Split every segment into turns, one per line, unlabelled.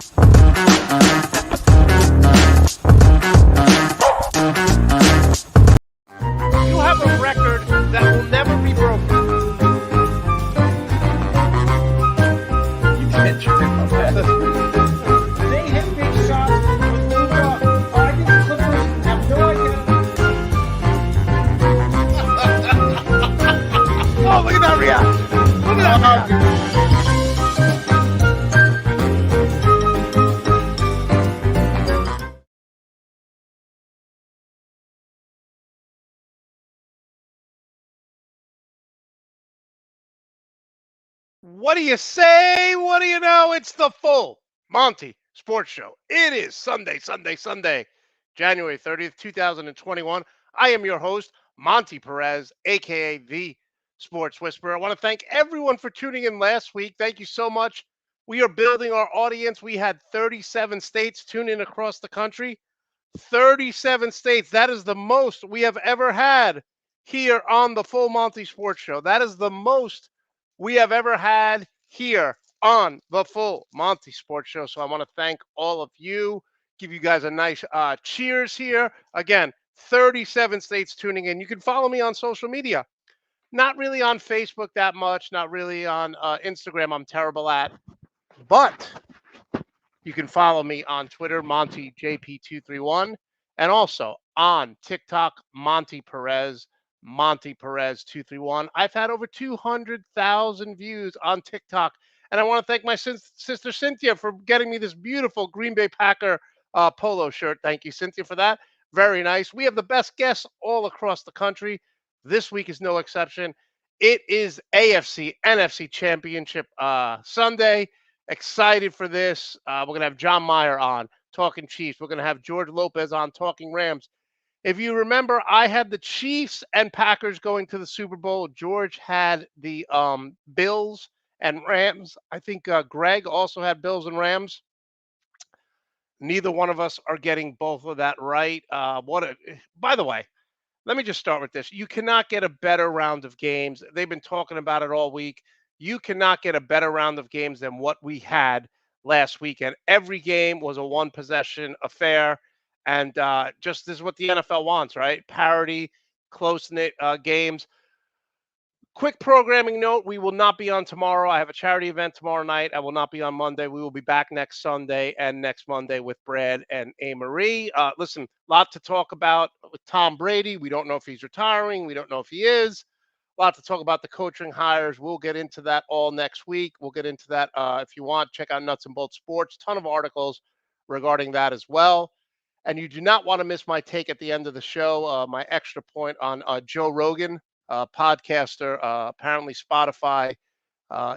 You have a record that will never be broken.
You can't trip up that.
They hit big shots with Rico. I think the Clippers have no idea.
Oh, look at that reaction. Look at that reaction. What do you say? What do you know? It's the full Monte Sports Show. It is Sunday, January 30th, 2021. I am your host, Monte Perez, a.k.a. The Sports Whisperer. I want to thank everyone for tuning in last week. Thank you so much. We are building our audience. We had 37 states tune in across the country. 37 states. That is the most we have ever had here on the full Monte Sports Show. That is the most we have ever had here on the full Monte Sports Show. So I want to thank all of you, give you guys a nice cheers here. Again, 37 states tuning in. You can follow me on social media. Not really on Facebook that much, not really on Instagram. I'm terrible at. But you can follow me on Twitter, MonteJP231, and also on TikTok, Monte Perez. Monte Perez 231. I've had over 200,000 views on TikTok, and I want to thank my sister Cynthia for getting me this beautiful Green Bay Packer polo shirt. Thank you, Cynthia, for that. Very nice. We have the best guests all across the country. This week is no exception. It is AFC NFC Championship Sunday. Excited for this. We're going to have John Meyer on talking Chiefs. We're going to have George Lopez on talking Rams. If you remember, I had the Chiefs and Packers going to the Super Bowl. George had the Bills and Rams. I think Greg also had Bills and Rams. Neither one of us are getting both of that right. By the way, let me just start with this. You cannot get a better round of games. They've been talking about it all week. You cannot get a better round of games than what we had last weekend. Every game was a one-possession affair. And just this is what the NFL wants, right? Parity, close-knit games. Quick programming note, we will not be on tomorrow. I have a charity event tomorrow night. I will not be on Monday. We will be back next Sunday and next Monday with Brad and A-Marie. Listen, a lot to talk about with Tom Brady. We don't know if he's retiring. We don't know if he is. A lot to talk about the coaching hires. We'll get into that all next week. We'll get into that if you want. Check out Nuts and Bolts Sports. Ton of articles regarding that as well. And you do not want to miss my take at the end of the show, my extra point on Joe Rogan, podcaster. Apparently Spotify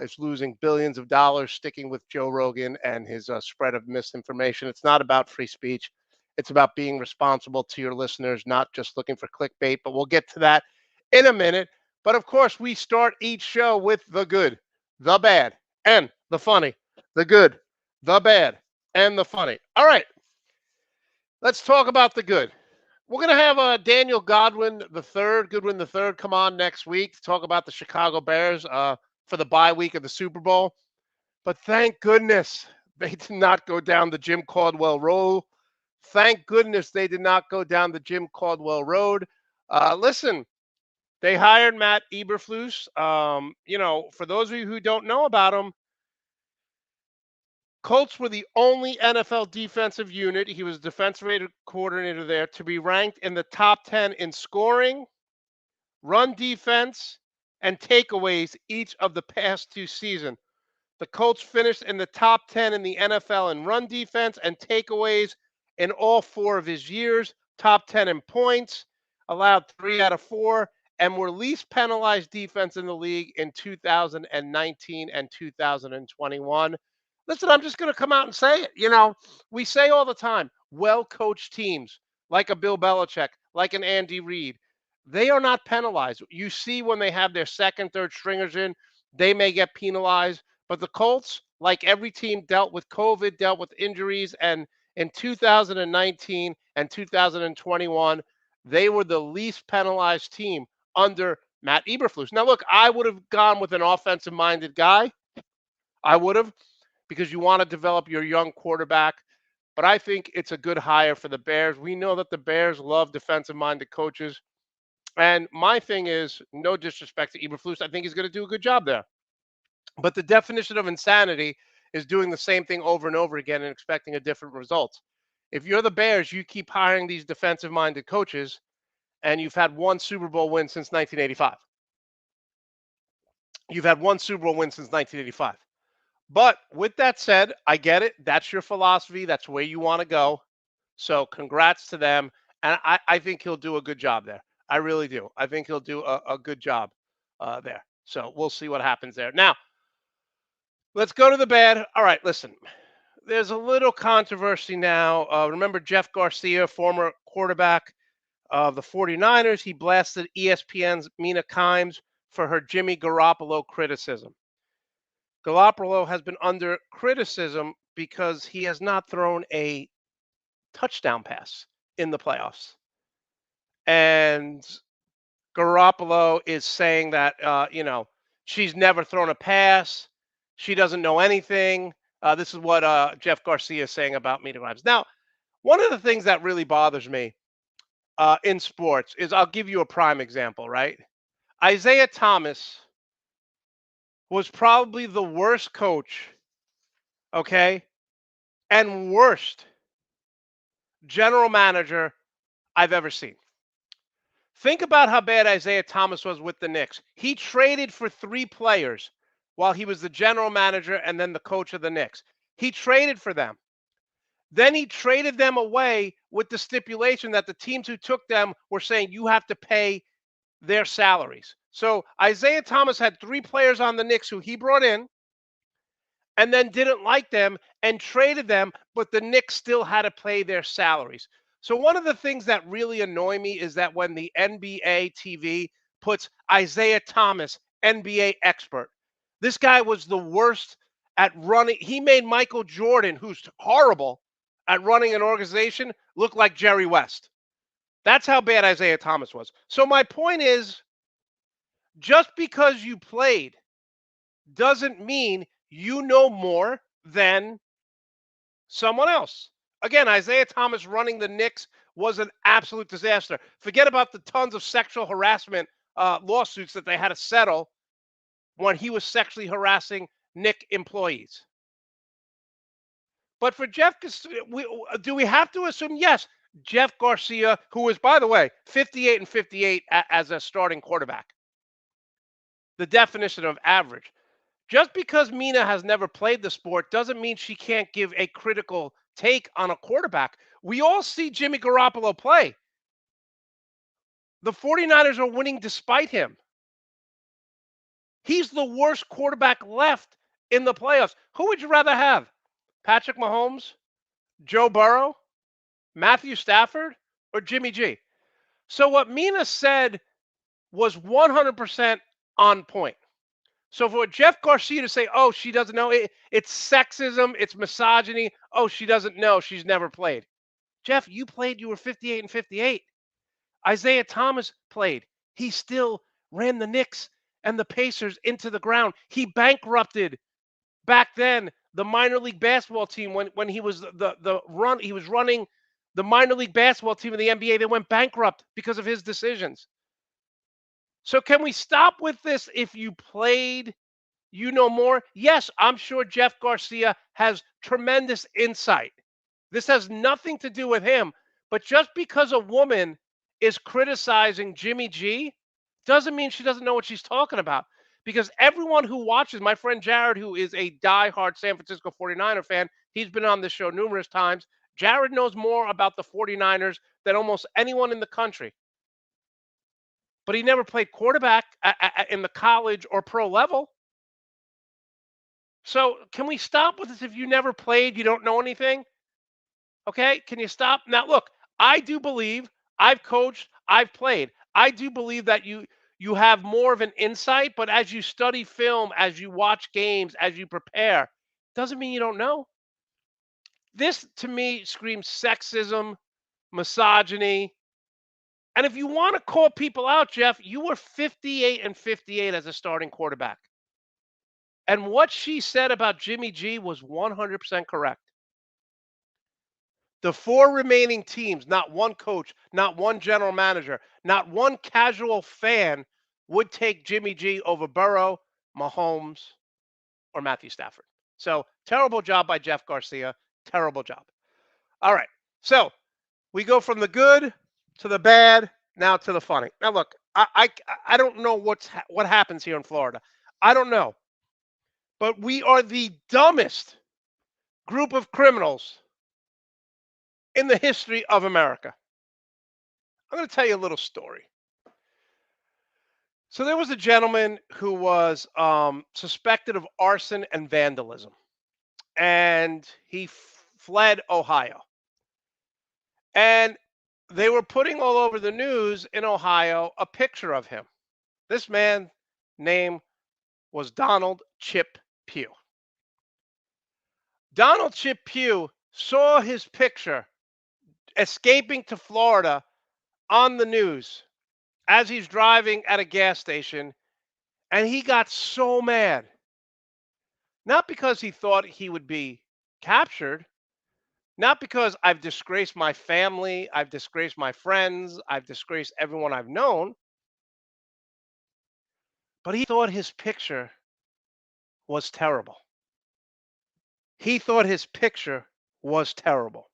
is losing billions of dollars sticking with Joe Rogan and his spread of misinformation. It's not about free speech. It's about being responsible to your listeners, not just looking for clickbait. But we'll get to that in a minute. But of course, we start each show with the good, the bad, and the funny. The good, the bad, and the funny. All right. Let's talk about the good. We're going to have Daniel Goodwin III, come on next week to talk about the Chicago Bears for the bye week of the Super Bowl. But thank goodness they did not go down the Jim Caldwell road. Thank goodness they did not go down the Jim Caldwell road. Listen, they hired Matt Eberflus. For those of you who don't know about him, Colts were the only NFL defensive unit, he was defensive coordinator there, to be ranked in the top 10 in scoring, run defense, and takeaways each of the past two seasons. The Colts finished in the top 10 in the NFL in run defense and takeaways in all 4 of his years, top 10 in points, allowed 3 out of 4, and were least penalized defense in the league in 2019 and 2021. Listen, I'm just going to come out and say it. We say all the time, well-coached teams like a Bill Belichick, like an Andy Reid, they are not penalized. You see when they have their second, third stringers in, they may get penalized. But the Colts, like every team, dealt with COVID, dealt with injuries. And in 2019 and 2021, they were the least penalized team under Matt Eberflus. Now, look, I would have gone with an offensive-minded guy. I would have. because you want to develop your young quarterback. But I think it's a good hire for the Bears. We know that the Bears love defensive-minded coaches. And my thing is, no disrespect to Eberflus, I think he's going to do a good job there. But the definition of insanity is doing the same thing over and over again and expecting a different result. If you're the Bears, you keep hiring these defensive-minded coaches, and you've had one Super Bowl win since 1985. You've had one Super Bowl win since 1985. But with that said, I get it. That's your philosophy. That's where you want to go. So congrats to them. And I think he'll do a good job there. I really do. I think he'll do a good job there. So we'll see what happens there. Now, let's go to the bad. All right, listen. There's a little controversy now. Remember Jeff Garcia, former quarterback of the 49ers? He blasted ESPN's Mina Kimes for her Jimmy Garoppolo criticism. Garoppolo has been under criticism because he has not thrown a touchdown pass in the playoffs. And Garoppolo is saying that, she's never thrown a pass. She doesn't know anything. This is what Jeff Garcia is saying about Mina Kimes. Now, one of the things that really bothers me in sports is, I'll give you a prime example, right? Isaiah Thomas was probably the worst coach, okay, and worst general manager I've ever seen. Think about how bad Isaiah Thomas was with the Knicks. He traded for 3 players while he was the general manager and then the coach of the Knicks. He traded for them. Then he traded them away with the stipulation that the teams who took them were saying you have to pay their salaries. So Isaiah Thomas had 3 players on the Knicks who he brought in and then didn't like them and traded them, but the Knicks still had to pay their salaries. So one of the things that really annoy me is that when the NBA TV puts Isaiah Thomas, NBA expert, this guy was the worst at running. He made Michael Jordan, who's horrible at running an organization, look like Jerry West. That's how bad Isaiah Thomas was. So my point is, just because you played doesn't mean you know more than someone else. Again, Isaiah Thomas running the Knicks was an absolute disaster. Forget about the tons of sexual harassment lawsuits that they had to settle when he was sexually harassing Knick employees. But for Jeff, do we have to assume? Yes, Jeff Garcia, who is, by the way, 58 and 58 as a starting quarterback. The definition of average. Just because Mina has never played the sport doesn't mean she can't give a critical take on a quarterback. We all see Jimmy Garoppolo play. The 49ers are winning despite him. He's the worst quarterback left in the playoffs. Who would you rather have? Patrick Mahomes, Joe Burrow, Matthew Stafford, or Jimmy G? So what Mina said was 100% on point. So for Jeff Garcia to say, oh, she doesn't know, it's sexism, it's misogyny, oh, she doesn't know, she's never played. Jeff, you played, you were 58 and 58. Isaiah Thomas played. He still ran the Knicks and the Pacers into the ground. He bankrupted back then the minor league basketball team when he was he was running the minor league basketball team in the NBA. They went bankrupt because of his decisions. So can we stop with this? If you played, you know more. Yes, I'm sure Jeff Garcia has tremendous insight. This has nothing to do with him. But just because a woman is criticizing Jimmy G doesn't mean she doesn't know what she's talking about. Because everyone who watches, my friend Jared, who is a diehard San Francisco 49er fan, he's been on this show numerous times. Jared knows more about the 49ers than almost anyone in the country. But he never played quarterback in the college or pro level. So can we stop with this? If you never played, you don't know anything. Okay, can you stop? Now, look, I do believe I've coached, I've played. I do believe that you have more of an insight, but as you study film, as you watch games, as you prepare, doesn't mean you don't know. This, to me, screams sexism, misogyny. And if you want to call people out, Jeff, you were 58 and 58 as a starting quarterback. And what she said about Jimmy G was 100% correct. The four remaining teams, not one coach, not one general manager, not one casual fan would take Jimmy G over Burrow, Mahomes, or Matthew Stafford. So terrible job by Jeff Garcia. Terrible job. All right. So we go from the good to the bad, now to the funny. Now look, I don't know what happens here in Florida. I don't know. But we are the dumbest group of criminals in the history of America. I'm going to tell you a little story. So there was a gentleman who was suspected of arson and vandalism, and he fled Ohio. And they were putting all over the news in Ohio a picture of him. This man's name was Donald Chip Pugh. Donald Chip Pugh saw his picture escaping to Florida on the news as he's driving at a gas station, and he got so mad. Not because he thought he would be captured, not because I've disgraced my family, I've disgraced my friends, I've disgraced everyone I've known, but he thought his picture was terrible. He thought his picture was terrible.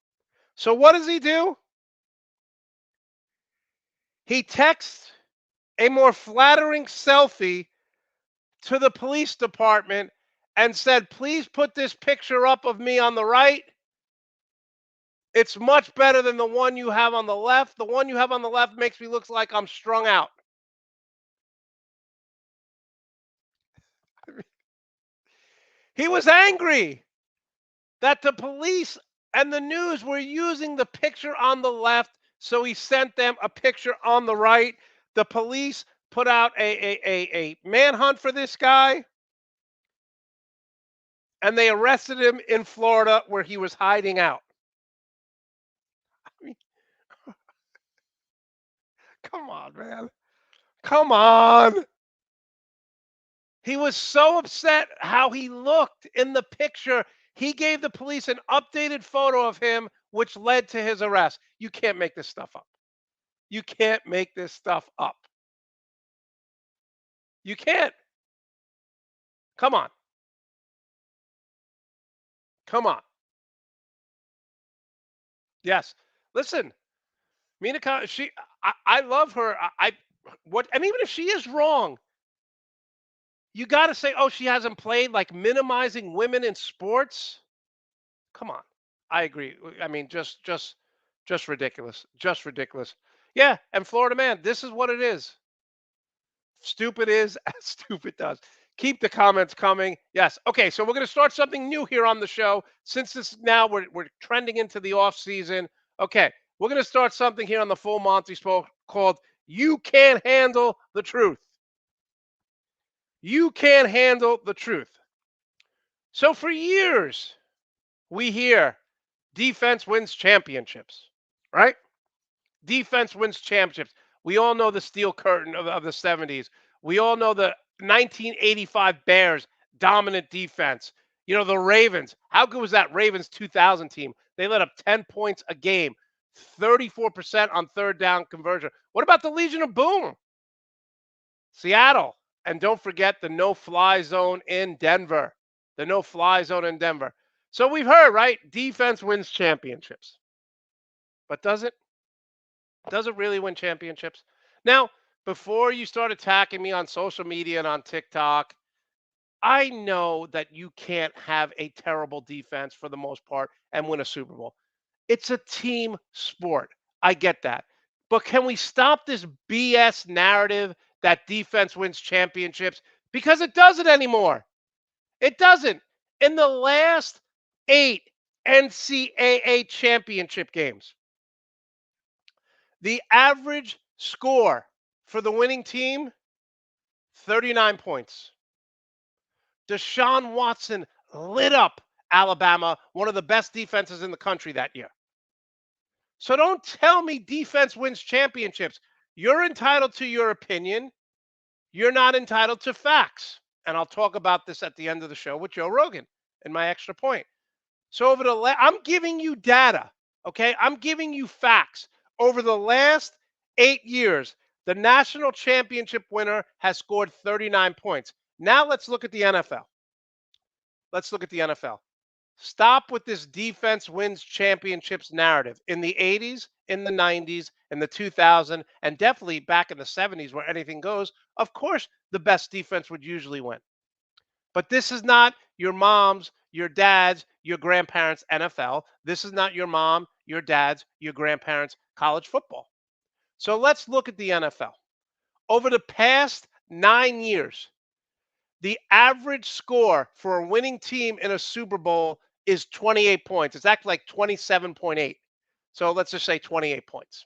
So what does he do? He texts a more flattering selfie to the police department and said, please put this picture up of me on the right. It's much better than the one you have on the left. The one you have on the left makes me look like I'm strung out. He was angry that the police and the news were using the picture on the left, so he sent them a picture on the right. The police put out a manhunt for this guy, and they arrested him in Florida where he was hiding out. I mean, come on, man. Come on. He was so upset how he looked in the picture. He gave the police an updated photo of him, which led to his arrest. You can't make this stuff up. You can't make this stuff up. You can't. Come on. Come on. Yes. Listen, Mina, I love her. And even if she is wrong, you got to say, oh, she hasn't played, like minimizing women in sports. Come on. I agree. I mean, just ridiculous. Just ridiculous. Yeah, and Florida man, this is what it is. Stupid is as stupid does. Keep the comments coming. Yes. Okay, so we're going to start something new here on the show. Since this now we're trending into the off season. Okay, we're going to start something here on the Full Monty Spoke called You Can't Handle the Truth. You can't handle the truth. So for years, we hear defense wins championships, right? Defense wins championships. We all know the steel curtain of the 70s. We all know the 1985 Bears dominant defense. You know, the Ravens. How good was that Ravens 2000 team? They let up 10 points a game, 34% on third down conversion. What about the Legion of Boom? Seattle. And don't forget the no-fly zone in Denver. The no-fly zone in Denver. So we've heard, right? Defense wins championships. But does it? Does it really win championships? Now, before you start attacking me on social media and on TikTok, I know that you can't have a terrible defense for the most part and win a Super Bowl. It's a team sport. I get that. But can we stop this BS narrative that defense wins championships? Because it doesn't anymore. It doesn't. In the last 8 NCAA championship games, the average score for the winning team, 39 points. Deshaun Watson lit up Alabama, one of the best defenses in the country that year. So don't tell me defense wins championships. You're entitled to your opinion. You're not entitled to facts. And I'll talk about this at the end of the show with Joe Rogan in my extra point. So I'm giving you data, okay? I'm giving you facts. Over the last 8 years, the national championship winner has scored 39 points. Now let's look at the NFL. Let's look at the NFL. Stop with this defense wins championships narrative. In the 80s, in the 90s, in the 2000s, and definitely back in the 70s where anything goes, of course the best defense would usually win. But this is not your mom's, your dad's, your grandparents' NFL. This is not your mom, your dad's, your grandparents' college football. So let's look at the NFL. Over the past 9 years, the average score for a winning team in a Super Bowl is 28 points. It's actually like 27.8. So let's just say 28 points.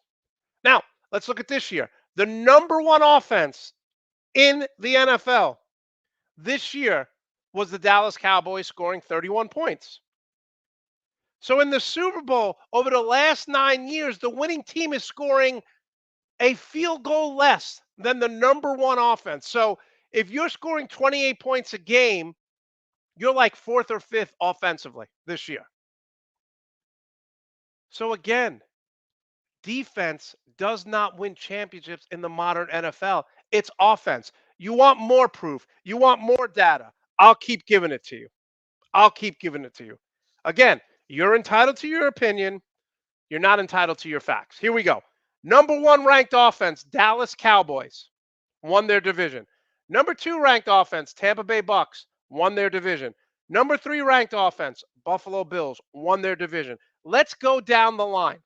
Now, let's look at this year. The number one offense in the NFL this year was the Dallas Cowboys, scoring 31 points. So in the Super Bowl, over the last 9 years, the winning team is scoring a field goal less than the number one offense. So if you're scoring 28 points a game, you're like fourth or fifth offensively this year. So again, defense does not win championships in the modern NFL. It's offense. You want more proof. You want more data. I'll keep giving it to you. I'll keep giving it to you. Again, you're entitled to your opinion. You're not entitled to your facts. Here we go. Number one ranked offense, Dallas Cowboys, won their division. Number two ranked offense, Tampa Bay Bucks, won their division. Number three ranked offense, Buffalo Bills, won their division. Let's go down the line.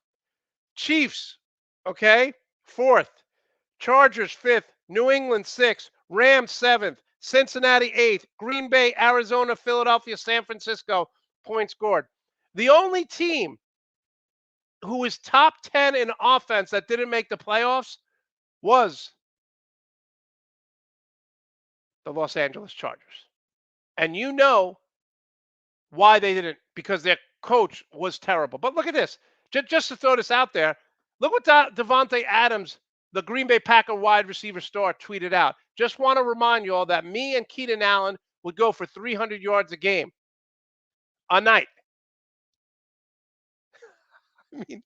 Chiefs, okay, fourth. Chargers, fifth. New England, sixth. Rams, seventh. Cincinnati, eighth. Green Bay, Arizona, Philadelphia, San Francisco, points scored. The only team who was top 10 in offense that didn't make the playoffs was the Los Angeles Chargers. And you know why they didn't, because their coach was terrible. But look at this. Just to throw this out there, look what Devontae Adams, the Green Bay Packer wide receiver star, tweeted out. Just want to remind you all that me and Keenan Allen would go for 300 yards a game a night. I mean,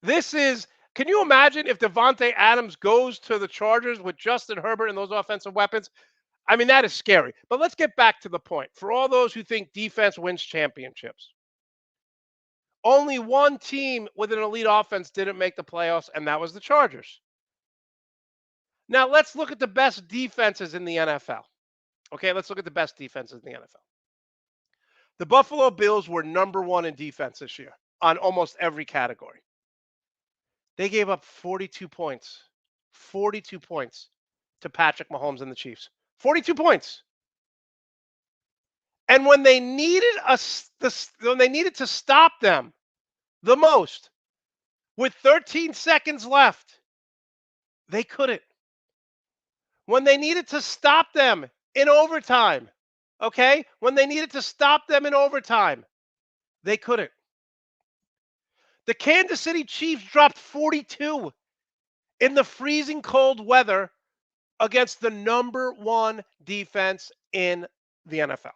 this is, can you imagine if Devontae Adams goes to the Chargers with Justin Herbert and those offensive weapons? I mean, that is scary. But let's get back to the point. For all those who think defense wins championships, only one team with an elite offense didn't make the playoffs, and that was the Chargers. Now, let's look at the best defenses in the NFL. Okay, let's look at the best defenses in the NFL. The Buffalo Bills were number one in defense this year on almost every category. They gave up 42 points. 42 points to Patrick Mahomes and the Chiefs. 42 points. And when they needed to stop them the most, with 13 seconds left, they couldn't. When they needed to stop them in overtime, okay? When they needed to stop them in overtime, they couldn't. The Kansas City Chiefs dropped 42 in the freezing cold weather against the number one defense in the NFL.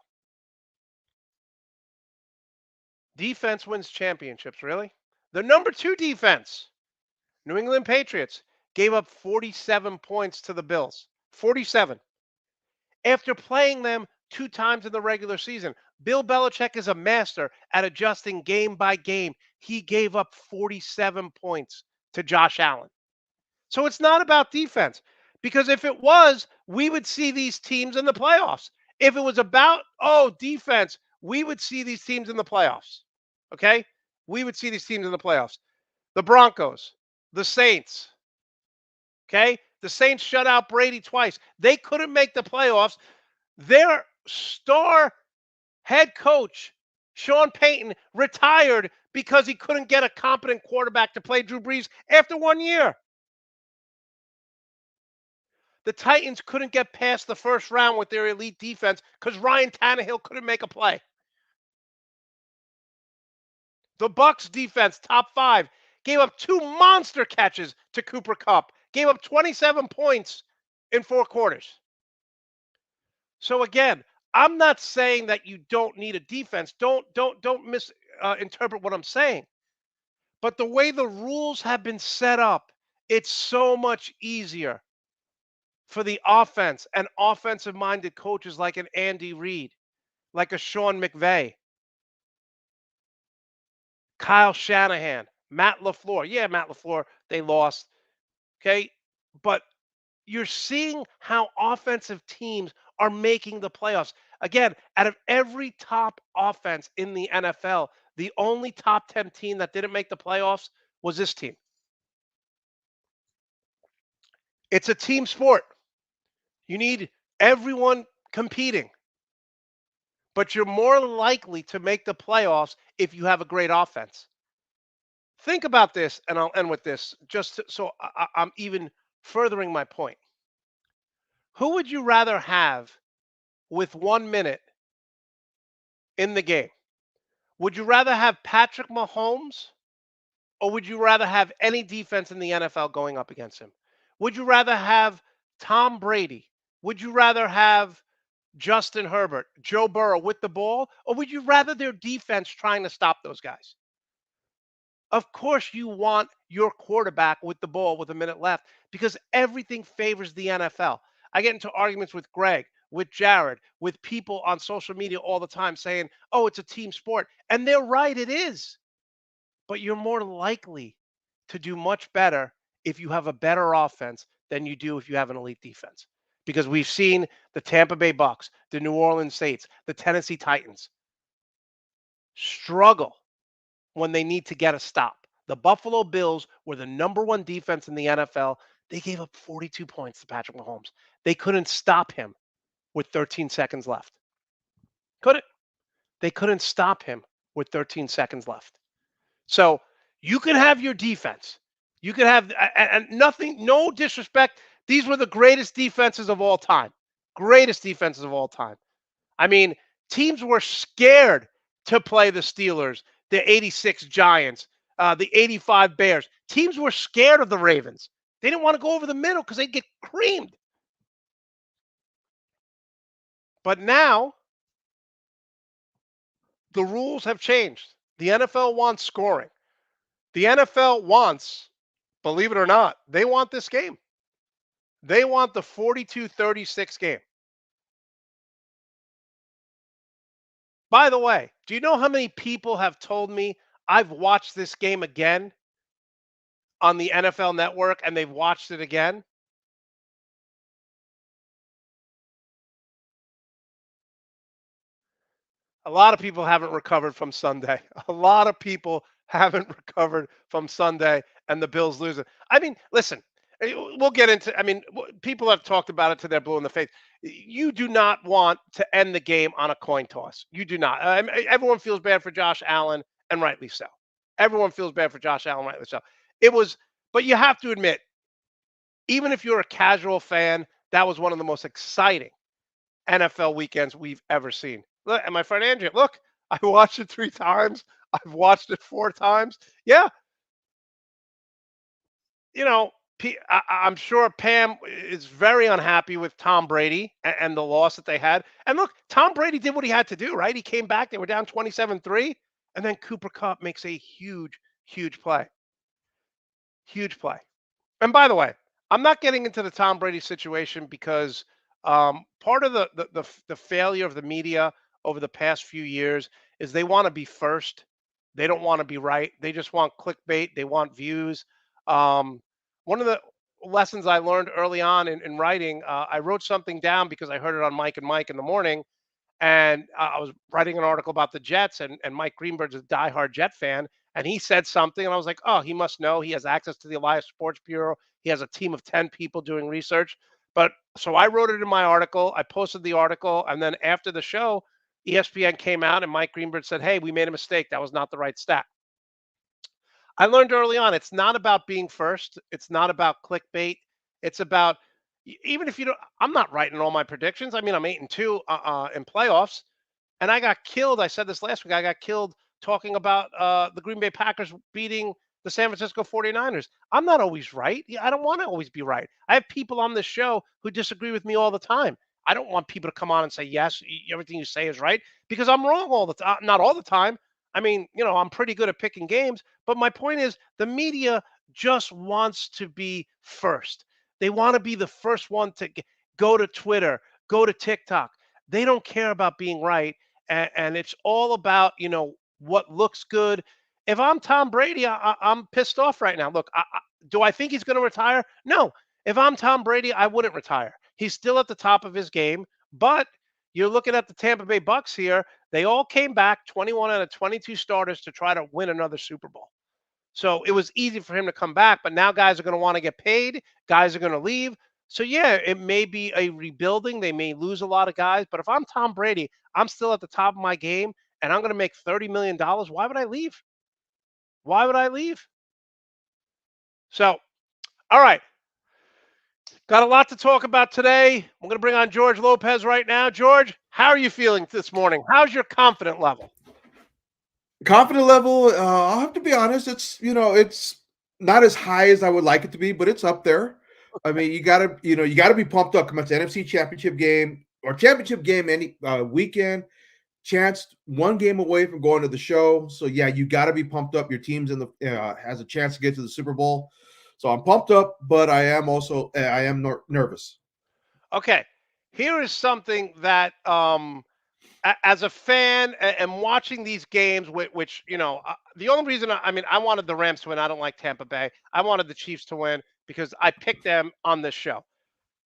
Defense wins championships, really? The number two defense, New England Patriots, gave up 47 points to the Bills. 47. After playing them two times in the regular season, Bill Belichick is a master at adjusting game by game. He gave up 47 points to Josh Allen. So it's not about defense, because if it was, we would see these teams in the playoffs. If it was about, defense, we would see these teams in the playoffs. Okay? We would see these teams in the playoffs. The Broncos, the Saints. Okay? The Saints shut out Brady twice. They couldn't make the playoffs. Their star head coach, Sean Payton, retired because he couldn't get a competent quarterback to play Drew Brees after 1 year. The Titans couldn't get past the first round with their elite defense because Ryan Tannehill couldn't make a play. The Bucs defense, top five, gave up two monster catches to Cooper Kupp. Gave up 27 points in 4 quarters. So again, I'm not saying that you don't need a defense. Don't misinterpret what I'm saying. But the way the rules have been set up, it's so much easier for the offense and offensive minded coaches like an Andy Reid, like a Sean McVay, Kyle Shanahan, Matt LaFleur. Yeah, Matt LaFleur, they lost. Okay. But you're seeing how offensive teams are making the playoffs. Again, out of every top offense in the NFL, the only top 10 team that didn't make the playoffs was this team. It's a team sport. You need everyone competing, but you're more likely to make the playoffs if you have a great offense. Think about this, and I'll end with this, so I'm even furthering my point. Who would you rather have with 1 minute in the game? Would you rather have Patrick Mahomes or would you rather have any defense in the NFL going up against him? Would you rather have Tom Brady? Would you rather have Justin Herbert, Joe Burrow with the ball? Or would you rather their defense trying to stop those guys? Of course, you want your quarterback with the ball with a minute left because everything favors the NFL. I get into arguments with Greg, with Jared, with people on social media all the time saying, oh, it's a team sport. And they're right, it is. But you're more likely to do much better if you have a better offense than you do if you have an elite defense. Because we've seen the Tampa Bay Bucks, the New Orleans Saints, the Tennessee Titans struggle when they need to get a stop. The Buffalo Bills were the number one defense in the NFL. They gave up 42 points to Patrick Mahomes. They couldn't stop him with 13 seconds left. Couldn't. They couldn't stop him with 13 seconds left. So you can have your defense. You can have, and nothing, no disrespect. These were the greatest defenses of all time. Greatest defenses of all time. I mean, teams were scared to play the Steelers, the 86 Giants, the 85 Bears. Teams were scared of the Ravens. They didn't want to go over the middle because they'd get creamed. But now the rules have changed. The NFL wants scoring. The NFL wants, believe it or not, they want this game. They want the 42-36 game. By the way, do you know how many people have told me I've watched this game again on the NFL Network and they've watched it again? A lot of people haven't recovered from Sunday. A lot of people haven't recovered from Sunday and the Bills losing. I mean, listen, we'll get into, I mean, people have talked about it to their blue in the face. You do not want to end the game on a coin toss. You do not. Everyone feels bad for Josh Allen, and rightly so. Everyone feels bad for Josh Allen, rightly so. It was, but you have to admit, even if you're a casual fan, that was one of the most exciting NFL weekends we've ever seen. Look, and my friend Andrea, look, I watched it 3 times. I've watched it 4 times. Yeah, you know, I'm sure Pam is very unhappy with Tom Brady and the loss that they had. And look, Tom Brady did what he had to do, right? He came back. They were down 27-3. And then Cooper Kupp makes a huge, huge play. Huge play. And by the way, I'm not getting into the Tom Brady situation because part of the failure of the media over the past few years is they want to be first. They don't want to be right. They just want clickbait. They want views. One of the lessons I learned early on in writing, I wrote something down because I heard it on Mike and Mike in the morning. And I was writing an article about the Jets, and Mike Greenberg's a diehard Jet fan. And he said something, and I was like, oh, he must know. He has access to the Elias Sports Bureau. He has a team of 10 people doing research. But so I wrote it in my article. I posted the article. And then after the show, ESPN came out, and Mike Greenberg said, hey, we made a mistake. That was not the right stat. I learned early on, it's not about being first. It's not about clickbait. It's about, even if you don't, I'm not writing all my predictions. I mean, I'm 8-2 in playoffs. And I got killed. I said this last week. I got killed talking about the Green Bay Packers beating the San Francisco 49ers. I'm not always right. I don't want to always be right. I have people on this show who disagree with me all the time. I don't want people to come on and say, yes, everything you say is right, because I'm wrong all the time. Not all the time. I mean, I'm pretty good at picking games. But my point is the media just wants to be first. They want to be the first one to go to Twitter, go to TikTok. They don't care about being right. And it's all about, what looks good. If I'm Tom Brady, I'm pissed off right now. Look, do I think he's going to retire? No. If I'm Tom Brady, I wouldn't retire. He's still at the top of his game, but you're looking at the Tampa Bay Bucks here. They all came back 21 out of 22 starters to try to win another Super Bowl. So it was easy for him to come back, but now guys are going to want to get paid. Guys are going to leave. So yeah, it may be a rebuilding. They may lose a lot of guys, but if I'm Tom Brady, I'm still at the top of my game and I'm going to make $30 million. Why would I leave? Why would I leave? So, all right. Got a lot to talk about today. I'm going to bring on George Lopez right now. George, how are you feeling this morning? How's your confidence level?
Confident level, I'll have to be honest, it's not as high as I would like it to be, but it's up there. I mean, you gotta be pumped up. Come on, it's NFC championship game or championship game any weekend. Chance one game away from going to the show. So yeah, you got to be pumped up. Your team's has a chance to get to the Super Bowl. So I'm pumped up, but I am nervous.
Okay, here is something that as a fan and watching these games, which the only reason I wanted the Rams to win. I don't like Tampa Bay. I wanted the Chiefs to win because I picked them on this show.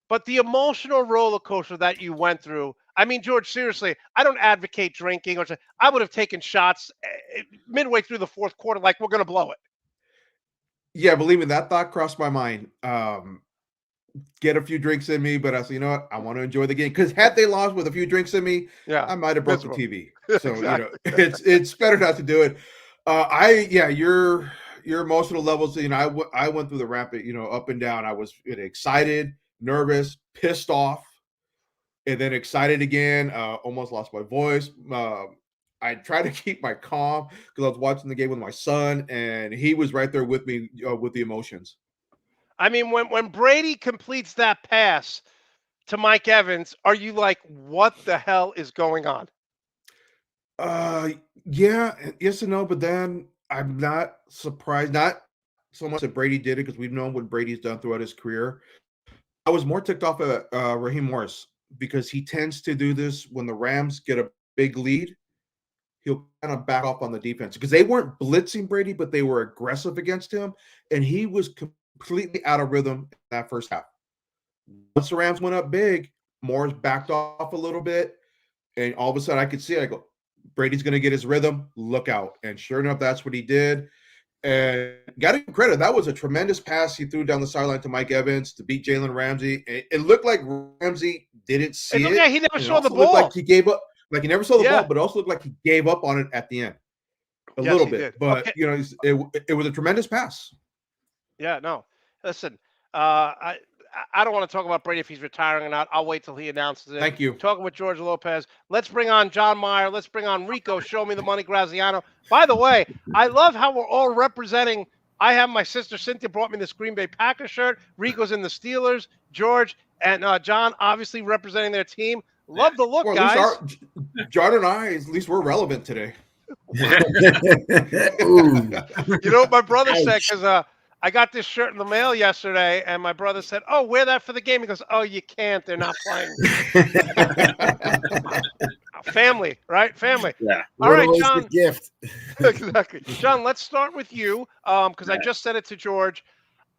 But the emotional roller coaster that you went through, I mean, George, seriously, I don't advocate drinking or I would have taken shots midway through the fourth quarter, like we're going to blow it.
Yeah, believe me, that thought crossed my mind. Get a few drinks in me, but I said, you know what? I want to enjoy the game because had they lost with a few drinks in me, I might have broke the TV. So
exactly.
It's better not to do it. Your emotional levels. I went through the rapid, up and down. I was excited, nervous, pissed off, and then excited again. Almost lost my voice. I tried to keep my calm because I was watching the game with my son, and he was right there with me with the emotions.
I mean, when Brady completes that pass to Mike Evans, are you like, what the hell is going on?
Yeah, yes and no, but then I'm not surprised. Not so much that Brady did it because we've known what Brady's done throughout his career. I was more ticked off at Raheem Morris because he tends to do this when the Rams get a big lead. He'll kind of back off on the defense because they weren't blitzing Brady, but they were aggressive against him, and he was completely out of rhythm in that first half. Once the Rams went up big, Morris backed off a little bit, and all of a sudden I could see it. I go, Brady's going to get his rhythm. Look out. And sure enough, that's what he did. And got to give credit. That was a tremendous pass he threw down the sideline to Mike Evans to beat Jalen Ramsey. It looked like Ramsey didn't see it.
Yeah, he never saw the ball.
Looked like he gave up. Like he never saw the ball, but it also looked like he gave up on it at the end a little bit. Did. But, it was a tremendous pass.
Yeah, no. Listen, I don't want to talk about Brady if he's retiring or not. I'll wait till he announces it.
Thank you.
Talking with George Lopez. Let's bring on John Meyer. Let's bring on Rico. Show me the money, Graziano. By the way, I love how we're all representing. I have my sister Cynthia brought me this Green Bay Packers shirt. Rico's in the Steelers. George and John obviously representing their team. Love the look, guys.
John and I, at least we're relevant today.
You know what my brother said? Because I got this shirt in the mail yesterday, and my brother said, "Oh, wear that for the game." He goes, "Oh, you can't. They're not playing." Family, right? Family.
Yeah.
All right, John.
The gift.
Exactly. John, let's start with you because I just said it to George.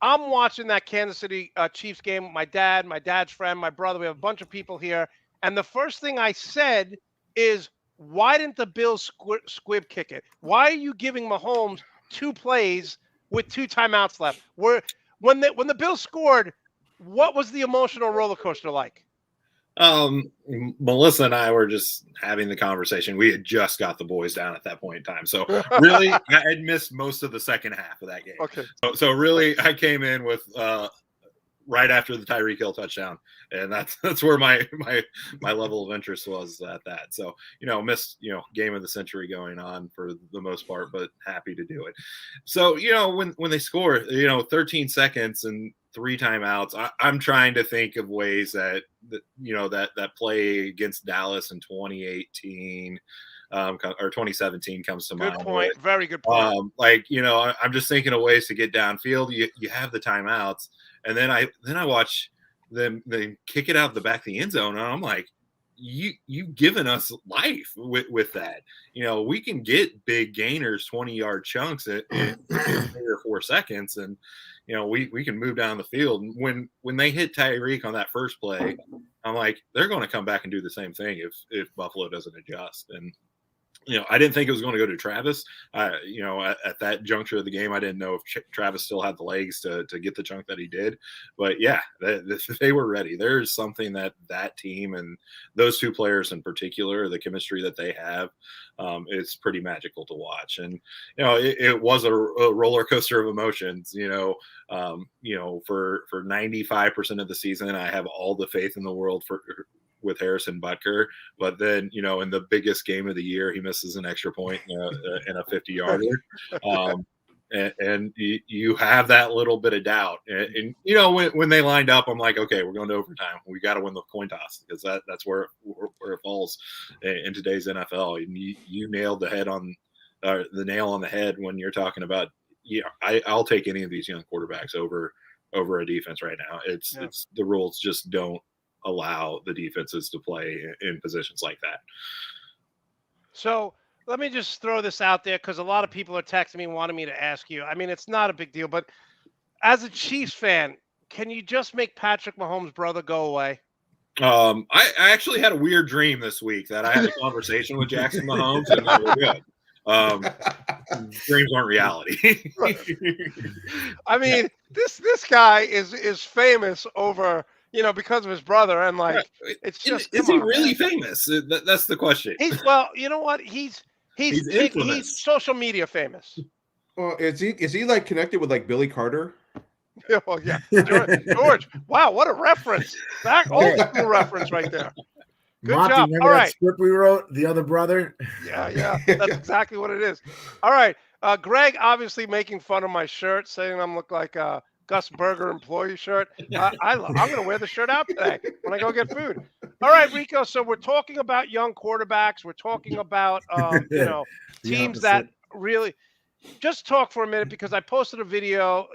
I'm watching that Kansas City Chiefs game with my dad, my dad's friend, my brother. We have a bunch of people here. And the first thing I said is, why didn't the Bills squib kick it? Why are you giving Mahomes 2 plays with 2 timeouts left? When the Bills scored, what was the emotional roller coaster like?
Melissa and I were just having the conversation. We had just got the boys down at that point in time. So really, I had missed most of the second half of that game.
Okay.
So really, I came in with right after the Tyreek Hill touchdown, and that's where my level of interest was at that. So missed game of the century going on for the most part, but happy to do it. So when they score 13 seconds and 3 timeouts. I'm trying to think of ways that play against Dallas in 2018 or 2017 comes to
Good
mind.
point. Very good point.
I'm just thinking of ways to get downfield. You have the timeouts, and then I watch them kick it out the back of the end zone, and I'm like, you've given us life with that. We can get big gainers, 20-yard chunks in 3 or 4 seconds, and we can move down the field. When they hit Tyreek on that first play, I'm like, they're going to come back and do the same thing if Buffalo doesn't adjust. And I didn't think it was going to go to Travis. At that juncture of the game, I didn't know if Travis still had the legs to get the chunk that he did. But yeah, they were ready. There's something that team and those 2 players in particular, the chemistry that they have, it's pretty magical to watch. And it was a roller coaster of emotions. For 95% of the season, I have all the faith in the world with Harrison Butker, but then in the biggest game of the year, he misses an extra point in a 50-yarder, and you have that little bit of doubt. And when they lined up, I'm like, okay, we're going to overtime. We got to win the coin toss, because that's where it falls in today's NFL. And you nailed the nail on the head when you're talking about. I'll take any of these young quarterbacks over a defense right now. It's the rules just don't allow the defenses to play in positions like that.
So let me just throw this out there, because a lot of people are texting me wanting me to ask you. I mean, it's not a big deal, but as a Chiefs fan, can you just make Patrick Mahomes' brother go away?
I actually had a weird dream this week that I had a conversation with Jackson Mahomes, and they were good. Dreams aren't reality.
I mean, this guy is famous over because of his brother, and it's just.
Is he really famous? That's the question.
Well, you know what? He's social media famous.
Well, is he like connected with like Billy Carter?
Yeah, well, yeah. George, wow, what a reference! Back old school reference right there. Good
Monte,
job.
remember
All
that
right.
script we wrote, The Other Brother?
Yeah, that's exactly what it is. All right, Greg, obviously making fun of my shirt, saying I'm look like a Gus Berger employee shirt. I'm going to wear the shirt out today when I go get food. All right, Rico. So we're talking about young quarterbacks. We're talking about teams that really. Just talk for a minute, because I posted a video.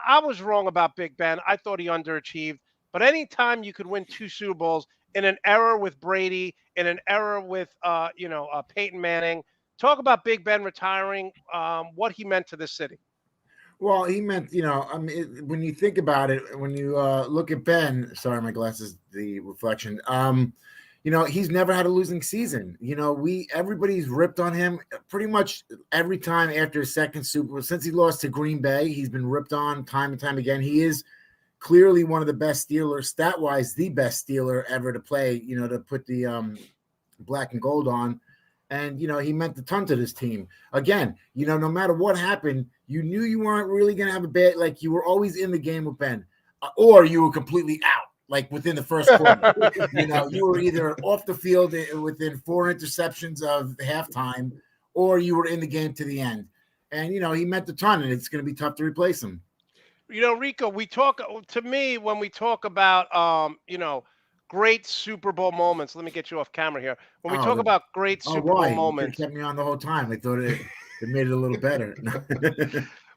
I was wrong about Big Ben. I thought he underachieved. But anytime you could win 2 Super Bowls in an era with Brady, in an era with Peyton Manning, talk about Big Ben retiring. What he meant to this city.
Well, he meant, when you think about it, when you look at Ben, sorry, my glasses, the reflection, he's never had a losing season. Everybody's ripped on him pretty much every time after his second Super Bowl. Since he lost to Green Bay, he's been ripped on time and time again. He is clearly one of the best Steelers, stat-wise, the best Steeler ever to play, to put the black and gold on. And, he meant a ton to this team. Again, no matter what happened, you knew you weren't really going to have a bad, you were always in the game with Ben, or you were completely out, within the first quarter. You were either off the field within 4 interceptions of halftime, or you were in the game to the end. And, he meant a ton, and it's going to be tough to replace him.
Rico, when we talk about, great Super Bowl moments. Let me get you off camera here. When we talk about great Super Bowl moments.
You kept me on the whole time. I thought it made it a little better.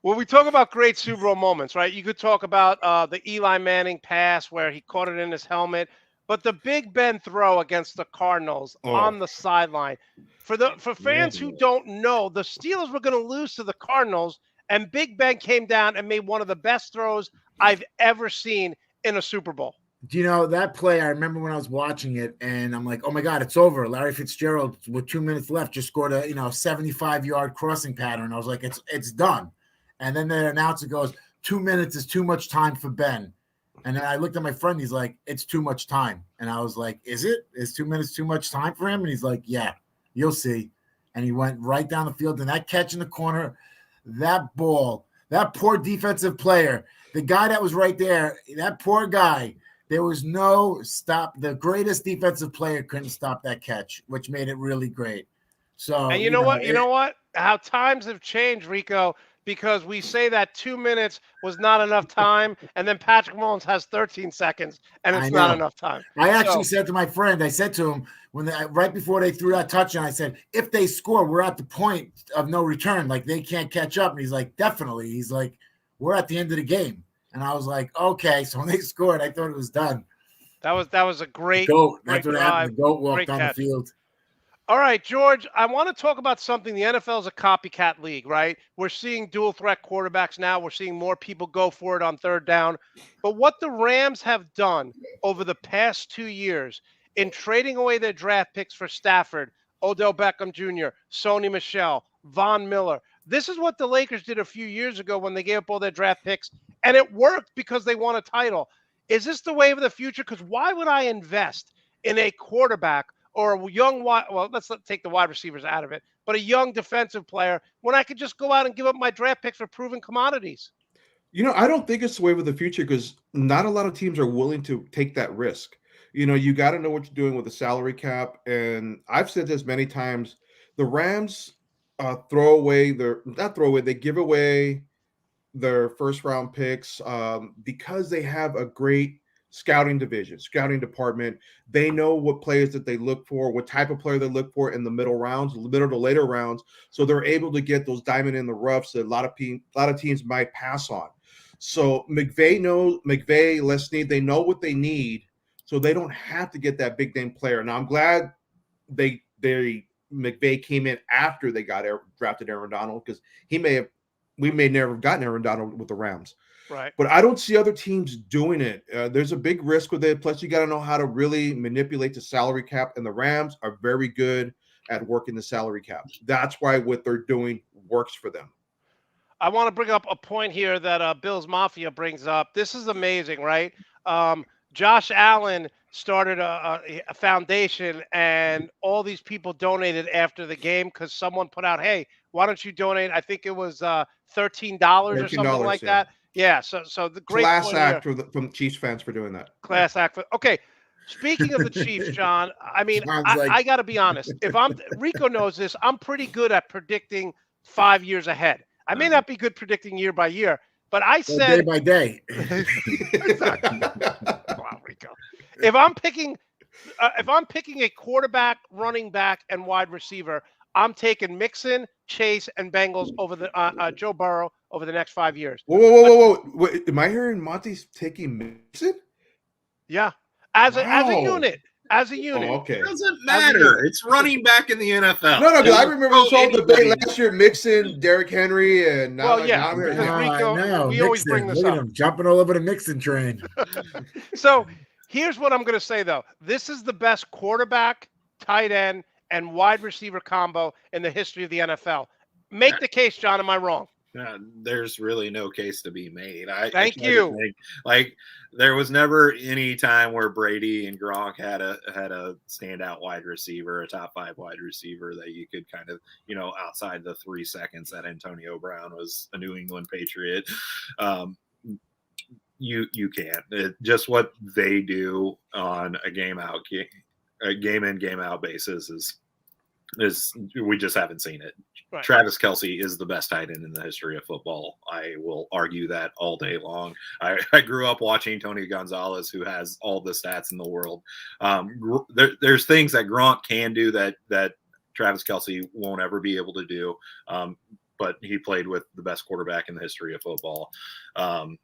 When we talk about great Super Bowl moments, right? You could talk about the Eli Manning pass where he caught it in his helmet, but the Big Ben throw against the Cardinals on the sideline. For fans who don't know, the Steelers were going to lose to the Cardinals, and Big Ben came down and made one of the best throws I've ever seen in a Super Bowl.
Do you know that play? I remember when I was watching it, and I'm like, "Oh my God, it's over!" Larry Fitzgerald, with 2 minutes left, just scored a 75-yard crossing pattern. I was like, "It's done." And then the announcer goes, 2 minutes is too much time for Ben. And then I looked at my friend. He's like, "It's too much time." And I was like, "Is it? Is 2 minutes too much time for him?" And he's like, "Yeah, you'll see." And he went right down the field, and that catch in the corner, that ball, that poor defensive player, the guy that was right there, that poor guy. There was no stop. The greatest defensive player couldn't stop that catch, which made it really great. So,
and you know what? How times have changed, Rico. because we say that 2 minutes was not enough time, and then Patrick Mahomes has 13 seconds, and
I
it's not
know.
enough time.
I actually
So-
said to my friend, I said to him right before they threw that touchdown, I said, if they score, we're at the point of no return. Like they can't catch up. And he's like, definitely. He's like, we're at the end of the game. And I was like, okay. So when they scored, I thought it was done.
That was a great
Goat.
great
That's what
drive.
happened. The goat walked
Great
on
catch.
the field.
All right, George, I want to talk about something. The NFL is a copycat league, right? We're seeing dual threat quarterbacks now. We're seeing more people go for it on third down. But what the Rams have done over the past 2 years in trading away their draft picks for Stafford, Odell Beckham Jr., Sony Michel, Von Miller. This is what the Lakers did a few years ago when they gave up all their draft picks, and it worked because they won a title. Is this the wave of the future? Because why would I invest in a quarterback or a young let's take the wide receivers out of it, but a young defensive player when I could just go out and give up my draft picks for proven commodities?
I don't think it's the wave of the future because not a lot of teams are willing to take that risk. You got to know what you're doing with the salary cap. And I've said this many times, the Rams they give away their first round picks because they have a great scouting department. They know what players that they look for, what type of player they look for in the middle to later rounds. So they're able to get those diamond in the roughs that a lot of teams might pass on. So McVay, Les Snead, they know what they need, so they don't have to get that big name player. Now I'm glad McVay came in after they drafted Aaron Donald because we may never have gotten Aaron Donald with the Rams.
Right.
But I don't see other teams doing it. There's a big risk with it. Plus, you got to know how to really manipulate the salary cap, and the Rams are very good at working the salary cap. That's why what they're doing works for them.
I want to bring up a point here that Bills Mafia brings up. This is amazing, right? Josh Allen started a foundation, and all these people donated after the game because someone put out, hey, why don't you donate? I think it was $13 or something like that. Yeah, so the great
class act from Chiefs fans for doing that.
Class act. Okay, speaking of the Chiefs, John, I mean, I got to be honest. If Rico knows this, I'm pretty good at predicting 5 years ahead. I may not be good predicting year by year, but I said
day by day.
Wow, Rico. If I'm picking a quarterback, running back, and wide receiver, I'm taking Mixon, Chase, and Bengals over the Joe Burrow over the next 5 years.
Whoa. Wait, am I hearing Monte's taking Mixon?
Yeah. As a unit. As a unit.
Oh, okay.
It doesn't matter. It's running back in the NFL.
No, because I remember this whole debate last year: Mixon, Derrick Henry, and now.
Well, yeah, because Rico, we always bring this up.
Jumping all over the Mixon train.
So here's what I'm going to say, though. This is the best quarterback, tight end, and wide receiver combo in the history of the NFL. Make the case, John. Am I wrong?
There's really no case to be made.
Thank you.
There was never any time where Brady and Gronk had a standout wide receiver, a top 5 wide receiver that you could kind of, outside the 3 seconds that Antonio Brown was a New England Patriot. You can't. Just what they do on a game in, game out basis is we just haven't seen it. Right. Travis Kelce is the best tight end in the history of football. I will argue that all day long. I grew up watching Tony Gonzalez, who has all the stats in the world. There's things that Gronk can do that Travis Kelce won't ever be able to do. But he played with the best quarterback in the history of football. There's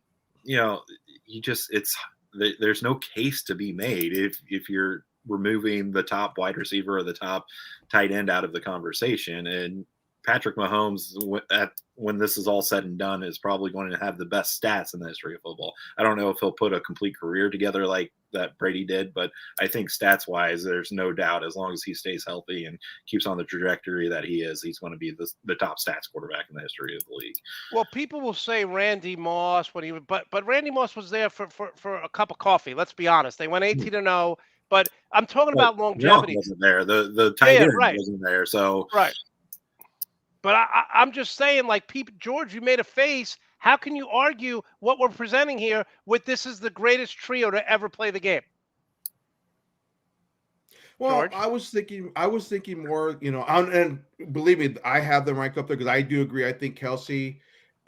no case to be made if you're removing the top wide receiver or the top tight end out of the conversation. And Patrick Mahomes, when this is all said and done, is probably going to have the best stats in the history of football. I don't know if he'll put a complete career together like that Brady did, but I think stats-wise, there's no doubt as long as he stays healthy and keeps on the trajectory that he is, he's going to be the top stats quarterback in the history of the league.
Well, people will say Randy Moss but Randy Moss was there for a cup of coffee. Let's be honest. They went 18-0. But I'm talking about longevity.
Wasn't there. The tight end wasn't there. So
right. But I'm just saying, George, you made a face. How can you argue what we're presenting here with this is the greatest trio to ever play the game?
Well,
George?
I was thinking more, and believe me, I have them ranked up there because I do agree. I think Kelce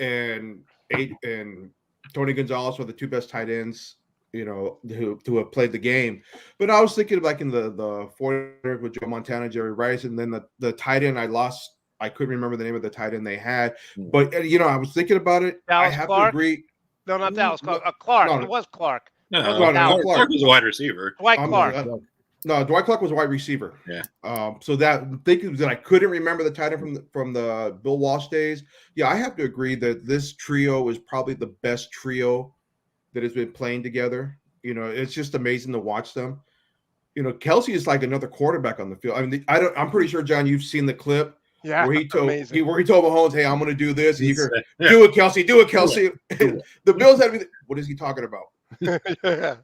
and Tony Gonzalez were the two best tight ends, who have played the game. But I was thinking like in the 49ers with Joe Montana, Jerry Rice, and then the tight end I couldn't remember the name of the tight end they had. But I was thinking about it.
Dallas
I have
Clark?
to agree.
No, not Dallas Clark. Clark.
No.
It was Clark.
No,
Clark
was a wide receiver.
Dwight Clark.
No, Dwight Clark was a wide receiver.
Yeah.
So that thinking that I couldn't remember the tight end from the Bill Walsh days. Yeah, I have to agree that this trio is probably the best trio that has been playing together. It's just amazing to watch them. Kelsey is like another quarterback on the field. I mean, I'm pretty sure, John, you've seen the clip.
Yeah,
where he told
amazing.
Mahomes, "Hey, I'm going to do this." And do it, Kelsey. Do it, Kelsey. The Bills had me. What is he talking about?
Yeah.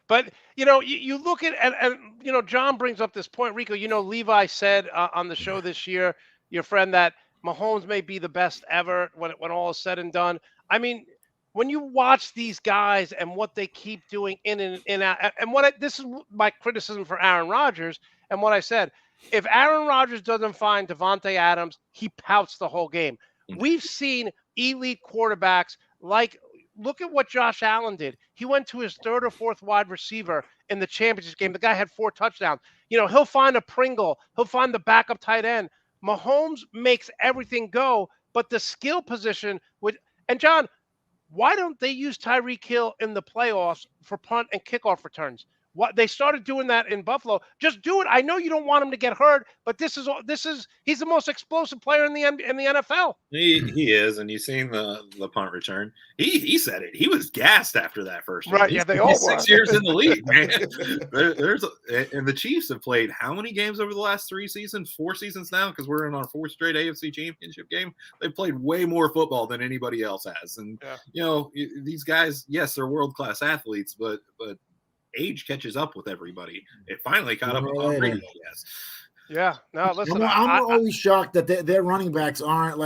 But you look at and John brings up this point, Rico. Levi said on the show this year, your friend, that Mahomes may be the best ever when all is said and done. I mean, when you watch these guys and what they keep doing in and out, and this is my criticism for Aaron Rodgers, and what I said. If Aaron Rodgers doesn't find Devontae Adams, he pouts the whole game. We've seen elite quarterbacks look at what Josh Allen did. He went to his third or fourth wide receiver in the championship game. The guy had 4 touchdowns. He'll find a Pringle. He'll find the backup tight end. Mahomes makes everything go, but the skill position and John, why don't they use Tyreek Hill in the playoffs for punt and kickoff returns? They started doing that in Buffalo. Just do it. I know you don't want him to get hurt, but he's the most explosive player in the NFL.
He is, and you've seen the punt return. He said it. He was gassed after that first year.
Right? Yeah, they all were.
6 years in the league, man. And the Chiefs have played how many games over the last 3 seasons? 4 seasons now, because we're in our 4th straight AFC Championship game. They've played way more football than anybody else has, and these guys, yes, they're world-class athletes, but age catches up with everybody. It finally caught up with Brady, I guess.
Yeah. No, listen.
I'm always shocked that their running backs aren't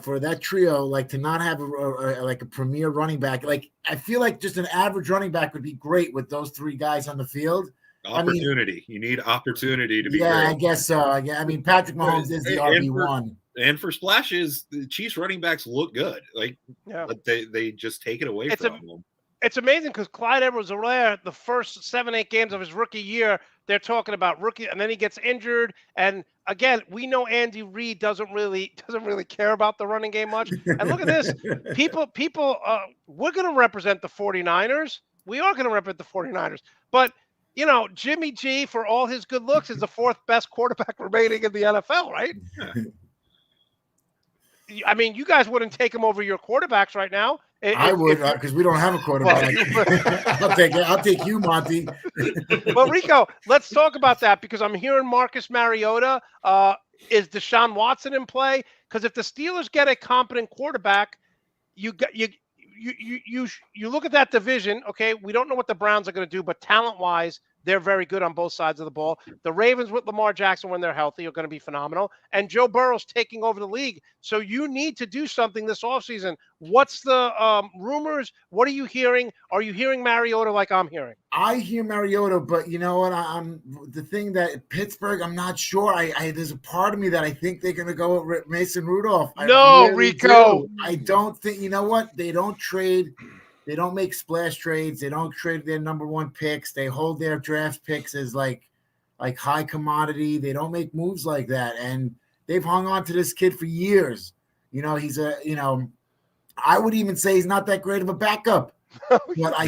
for that trio, to not have a premier running back. I feel like just an average running back would be great with those 3 guys on the field.
Opportunity. You need opportunity to be great.
I guess so. Yeah, I mean, Patrick Mahomes is the RB1.
And for splashes, the Chiefs running backs look good. But they just take it away from them.
It's amazing because Clyde Edwards-Helaire, the first 7-8 games of his rookie year, they're talking about rookie, and then he gets injured. And again, we know Andy Reid doesn't really care about the running game much. And look at this, people, we're going to represent the 49ers. We are going to represent the 49ers. But Jimmy G, for all his good looks, is the 4th best quarterback remaining in the NFL, right? I mean, you guys wouldn't take him over your quarterbacks right now.
I would, because we don't have a quarterback. I'll take you, Monte.
Well, Rico, let's talk about that, because I'm hearing Marcus Mariota. Is Deshaun Watson in play? Because if the Steelers get a competent quarterback, you look at that division. Okay, we don't know what the Browns are going to do, but talent-wise, they're very good on both sides of the ball. The Ravens with Lamar Jackson, when they're healthy, are going to be phenomenal. And Joe Burrow's taking over the league. So you need to do something this offseason. What's the rumors? What are you hearing? Are you hearing Mariota like I'm hearing?
I hear Mariota, but you know what? I'm the thing that Pittsburgh, I'm not sure. There's a part of me that I think they're going to go with Mason Rudolph.
No, really Rico.
Do. I don't think, you know what? They don't trade. They don't make splash trades. They don't trade their number 1 picks. They hold their draft picks as like high commodity. They don't make moves like that. And they've hung on to this kid for years. He's I would even say he's not that great of a backup. But I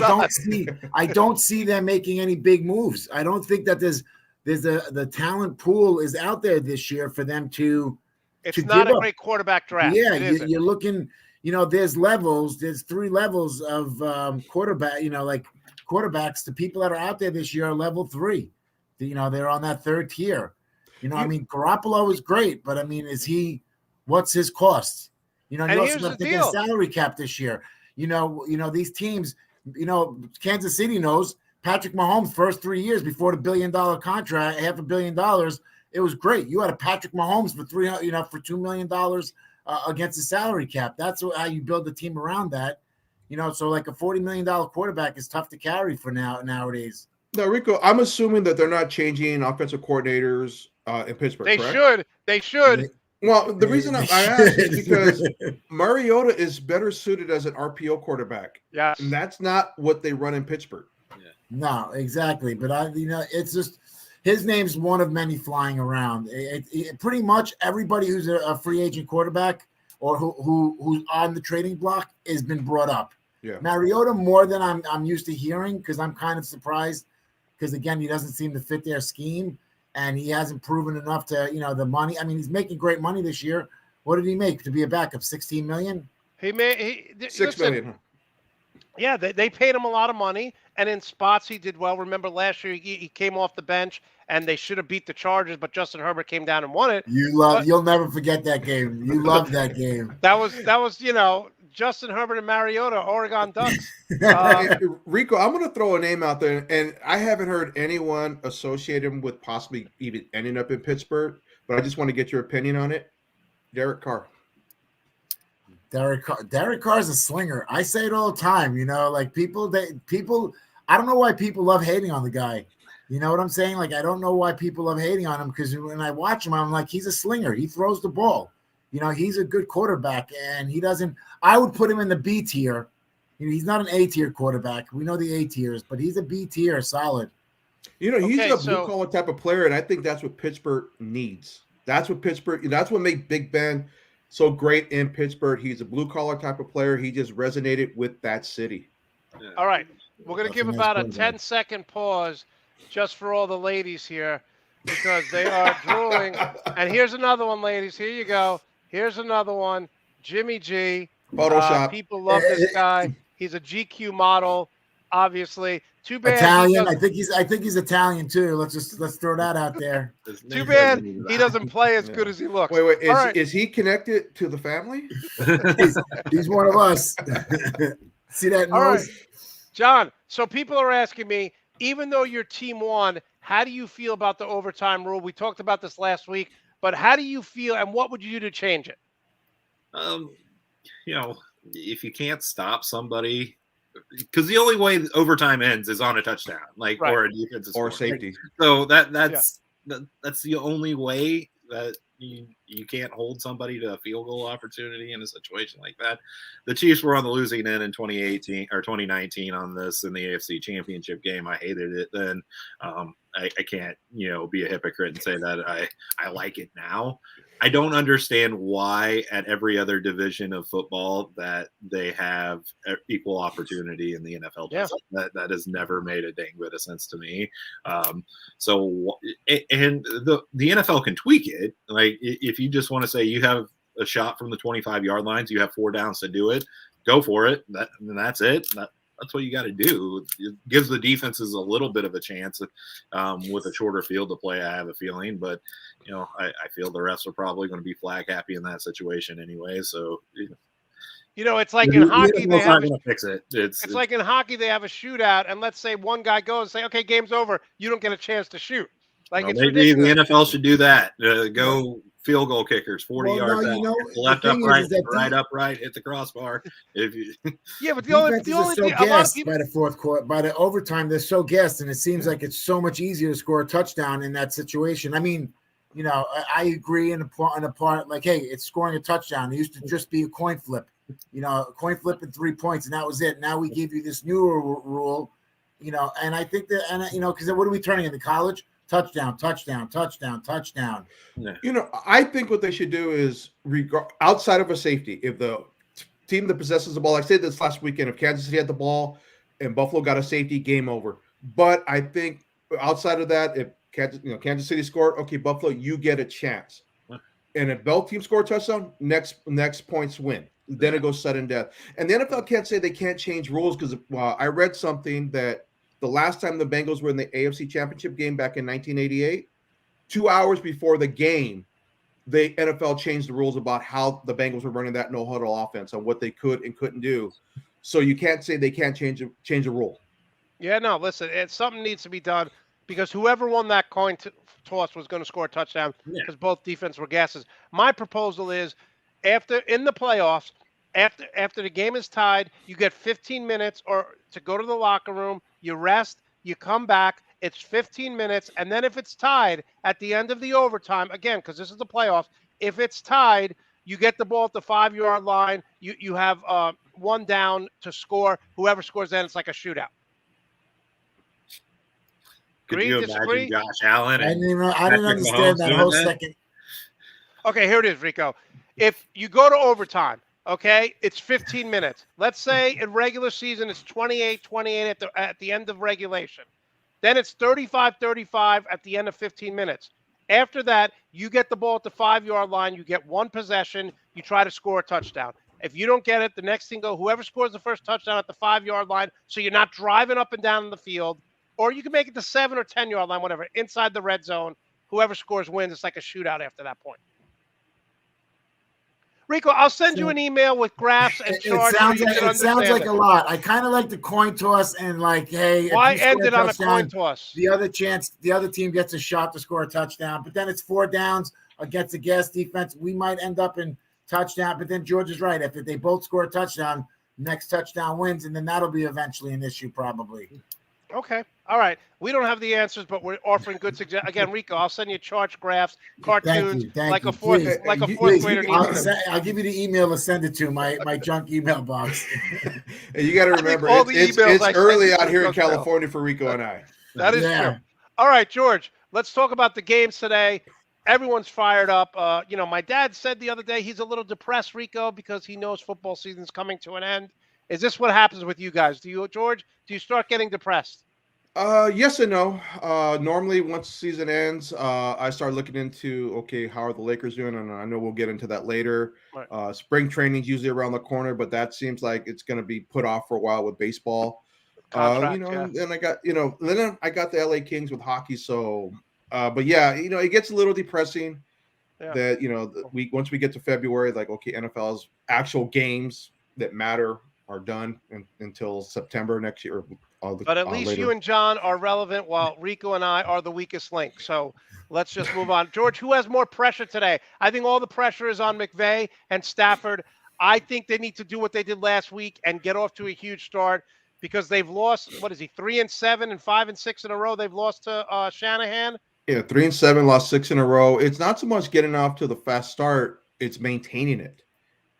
don't see them making any big moves. I don't think that the talent pool is out there this year for them to.
It's not a great quarterback draft.
Yeah, you're looking. There's levels. There's 3 levels of quarterback. Quarterbacks. The people that are out there this year are level 3. They're on that 3rd tier. I mean, Garoppolo is great, but I mean, what's his cost? You also have to get a salary cap this year. These teams. Kansas City knows Patrick Mahomes' first 3 years before the $1 billion contract, $500 million. It was great. You had a Patrick Mahomes for $2 million. Against the salary cap. That's how you build the team around that. So like a $40 million quarterback is tough to carry for nowadays.
Now, Rico, I'm assuming that they're not changing offensive coordinators in Pittsburgh,
They
correct?
should. They should.
Well, the reason I asked is because Mariota is better suited as an RPO quarterback.
Yes.
And that's not what they run in Pittsburgh.
No, exactly. But it's just his name's one of many flying around. Pretty much everybody who's a free agent quarterback or who's on the trading block has been brought up.
Yeah.
Mariota more than I'm used to hearing, because I'm kind of surprised, because again, he doesn't seem to fit their scheme, and he hasn't proven enough to, the money. I mean, he's making great money this year. What did he make to be a backup? 16 million?
He made
$6 million.
Yeah, they paid him a lot of money, and in spots he did well. Remember last year he came off the bench, and they should have beat the Chargers, but Justin Herbert came down and won it.
You'll never forget that game. You loved that game.
That was Justin Herbert and Mariota, Oregon Ducks.
Rico, I'm going to throw a name out there, and I haven't heard anyone associate him with possibly even ending up in Pittsburgh, but I just want to get your opinion on it. Derek Carr.
Derek Carr's a slinger. I say it all the time. Like people. I don't know why people love hating on the guy. You know what I'm saying? Like, I don't know why people love hating on him, because when I watch him, I'm like, he's a slinger. He throws the ball. He's a good quarterback, and he doesn't. I would put him in the B tier. He's not an A tier quarterback. We know the A tiers, but he's a B tier, solid.
He's a blue collar type of player, and I think that's what Pittsburgh needs. That's what made Big Ben so great in Pittsburgh. He's a blue collar type of player. He just resonated with that city.
Yeah. All right, we're gonna give about a 10-second pause just for all the ladies here, because they are drooling. And here's another one, ladies. Here you go. Here's another one. Jimmy G.
Photoshop.
People love this guy. He's a GQ model, obviously. Too bad.
Italian. I think he's Italian too. Let's throw that out there.
Too bad he doesn't play as good as he looks.
Wait. Is he connected to the family?
he's one of us. See that nose?
All right. John, so people are asking me, even though your team won, how do you feel about the overtime rule? We talked about this last week, but how do you feel, and what would you do to change it?
If you can't stop somebody, because the only way overtime ends is on a touchdown, right. Or a defensive
or
score.
safety.
So that's the only way that you can't hold somebody to a field goal opportunity in a situation like that. The Chiefs were on the losing end in 2018 or 2019 on this in the AFC Championship game. I hated it then. I can't, be a hypocrite and say that I like it now. I don't understand why at every other division of football that they have equal opportunity in the NFL.
Yeah.
That has never made a dang bit of sense to me. And the NFL can tweak it. Like, if you just want to say you have a shot from the 25-yard lines, you have 4 downs to do it, go for it. That's it. That's what you got to do. It gives the defenses a little bit of a chance with a shorter field to play, I have a feeling. But, I feel the refs are probably going to be flag happy in that situation anyway. So,
it's like in hockey, they have
to fix it.
It's like in hockey, they have a shootout, and let's say one guy goes and say, okay, game's over. You don't get a chance to shoot. It's
maybe
ridiculous.
The NFL should do that. Go field goal kickers, 40 yards out. Left upright, right upright, hit the crossbar. If you
but the only thing, a lot of people
by the fourth quarter, by the overtime, they're so gassed, and it seems like it's so much easier to score a touchdown in that situation. I mean, I agree in a part like, hey, it's scoring a touchdown. It used to just be a coin flip, a coin flip and 3 points, and that was it. Now we give you this newer rule, and I think that, because what are we turning into college? Touchdown.
Yeah. I think what they should do is, outside of a safety, if the team that possesses the ball, like I said this last weekend, if Kansas City had the ball and Buffalo got a safety, game over. But I think outside of that, if Kansas City scored, okay, Buffalo, you get a chance. And if both teams score a touchdown, next points win. Then it goes sudden death. And the NFL can't say they can't change rules, because I read something that the last time the Bengals were in the AFC Championship game back in 1988, 2 hours before the game, the NFL changed the rules about how the Bengals were running that no-huddle offense and what they could and couldn't do. So you can't say they can't change a rule.
Yeah, no, listen, something needs to be done, because whoever won that coin toss was going to score a touchdown, because both defense were gasses. My proposal is, in the playoffs, after the game is tied, you get 15 minutes to go to the locker room, you rest, you come back, it's 15 minutes, and then if it's tied at the end of the overtime, again, because this is the playoffs, If it's tied, you get the ball at the 5-yard line. You have one down to score. Whoever scores then, it's like a shootout.
Could
Agree?
you
Disagree?
imagine Josh Allen?
I
And
didn't
Patrick
understand
Mahomes
that
doing
whole
that?
second.
Okay, here it is, Rico. If you go to overtime, okay, it's 15 minutes. Let's say in regular season it's 28-28 at the end of regulation. Then it's 35-35 at the end of 15 minutes. After that, you get the ball at the 5-yard line. You get one possession. You try to score a touchdown. If you don't get it, the next thing whoever scores the first touchdown at the 5-yard line, so you're not driving up and down in the field, or you can make it the 7 or 10-yard line, whatever, inside the red zone. Whoever scores wins. It's like a shootout after that point. Rico, I'll send you an email with graphs and charts.
It sounds like a lot. I kind of like the coin toss and like, hey,
why
if you
end it on a
touchdown,
coin toss?
The other team gets a shot to score a touchdown, but then it's 4 downs against the gas defense. We might end up in touchdown, but then George is right. If they both score a touchdown, next touchdown wins, and then that'll be eventually an issue probably.
Okay. All right. We don't have the answers, but we're offering good suggestions. Again, Rico, I'll send you charts, graphs, cartoons,
Thank you.
a fourth grader needs.
I'll give you the email to send it to my junk email box.
And you got to remember,
all the
it's
emails I
early
sent
out here in
Rico's mail.
California for Rico and I.
That is true. All right, George, let's talk about the games today. Everyone's fired up. My dad said the other day he's a little depressed, Rico, because he knows football season's coming to an end. Is this what happens with you guys? George, do you start getting depressed?
Yes and no. Normally, once the season ends, I start looking into, okay, how are the Lakers doing? And I know we'll get into that later.
Right.
Spring training's usually around the corner, but that seems like it's going to be put off for a while with baseball.
Contract,
And I got, then I got the LA Kings with hockey. So, but yeah, it gets a little depressing that, once we get to February, like, okay, NFL's actual games that matter are done until September next year.
But at least you and John are relevant while Rico and I are the weakest link. So let's just move on. George, who has more pressure today? I think all the pressure is on McVay and Stafford. I think they need to do what they did last week and get off to a huge start because they've lost, 3-7 and 5-6 in a row. They've lost to Shanahan.
Yeah, 3-7, lost 6 in a row. It's not so much getting off to the fast start. It's maintaining it.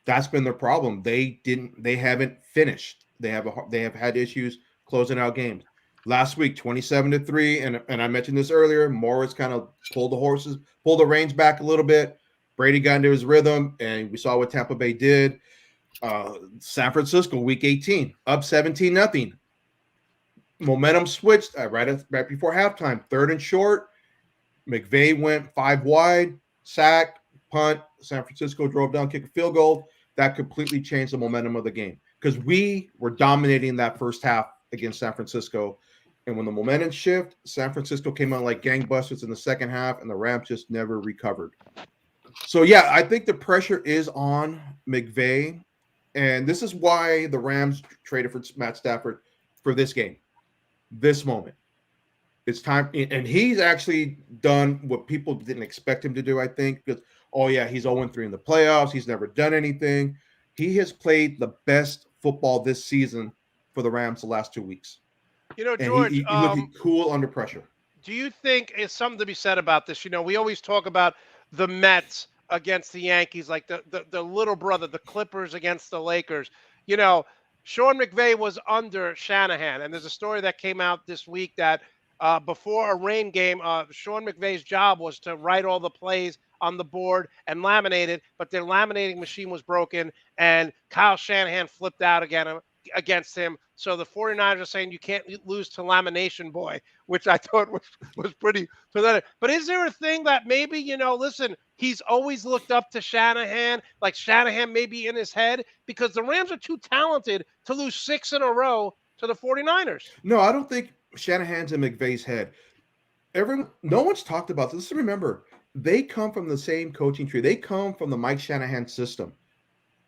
That's been their problem. They haven't finished. They have had issues closing out games. Last week, 27-3, and I mentioned this earlier. Morris kind of pulled the reins back a little bit. Brady got into his rhythm, and we saw what Tampa Bay did. San Francisco, week 18, up 17-0. Momentum switched right before halftime. 3rd and short. McVay went 5 wide, sack, punt. San Francisco drove down, kicked a field goal. That completely changed the momentum of the game because we were dominating that first half against San Francisco. And when the momentum shift, San Francisco came out like gangbusters in the second half, and the Rams just never recovered. So, yeah, I think the pressure is on McVay, and this is why the Rams traded for Matt Stafford for this game, this moment. It's time, and he's actually done what people didn't expect him to do, I think, because, he's 0-3 in the playoffs. He's never done anything. He has played the best football this season for the Rams the last 2 weeks.
George,
he looking cool under pressure.
Do you think it's something to be said about this? We always talk about the Mets against the Yankees, like the little brother, the Clippers against the Lakers. Sean McVay was under Shanahan, and there's a story that came out this week that before a rain game, Sean McVay's job was to write all the plays on the board and laminate it, but their laminating machine was broken, and Kyle Shanahan flipped out against him. So the 49ers are saying you can't lose to Lamination Boy, which I thought was pretty pathetic. But is there a thing that maybe, listen, he's always looked up to Shanahan, like Shanahan may be in his head, because the Rams are too talented to lose 6 in a row to the 49ers.
No, I don't think Shanahan's in McVay's head. No one's talked about this. Remember, they come from the same coaching tree. They come from the Mike Shanahan system.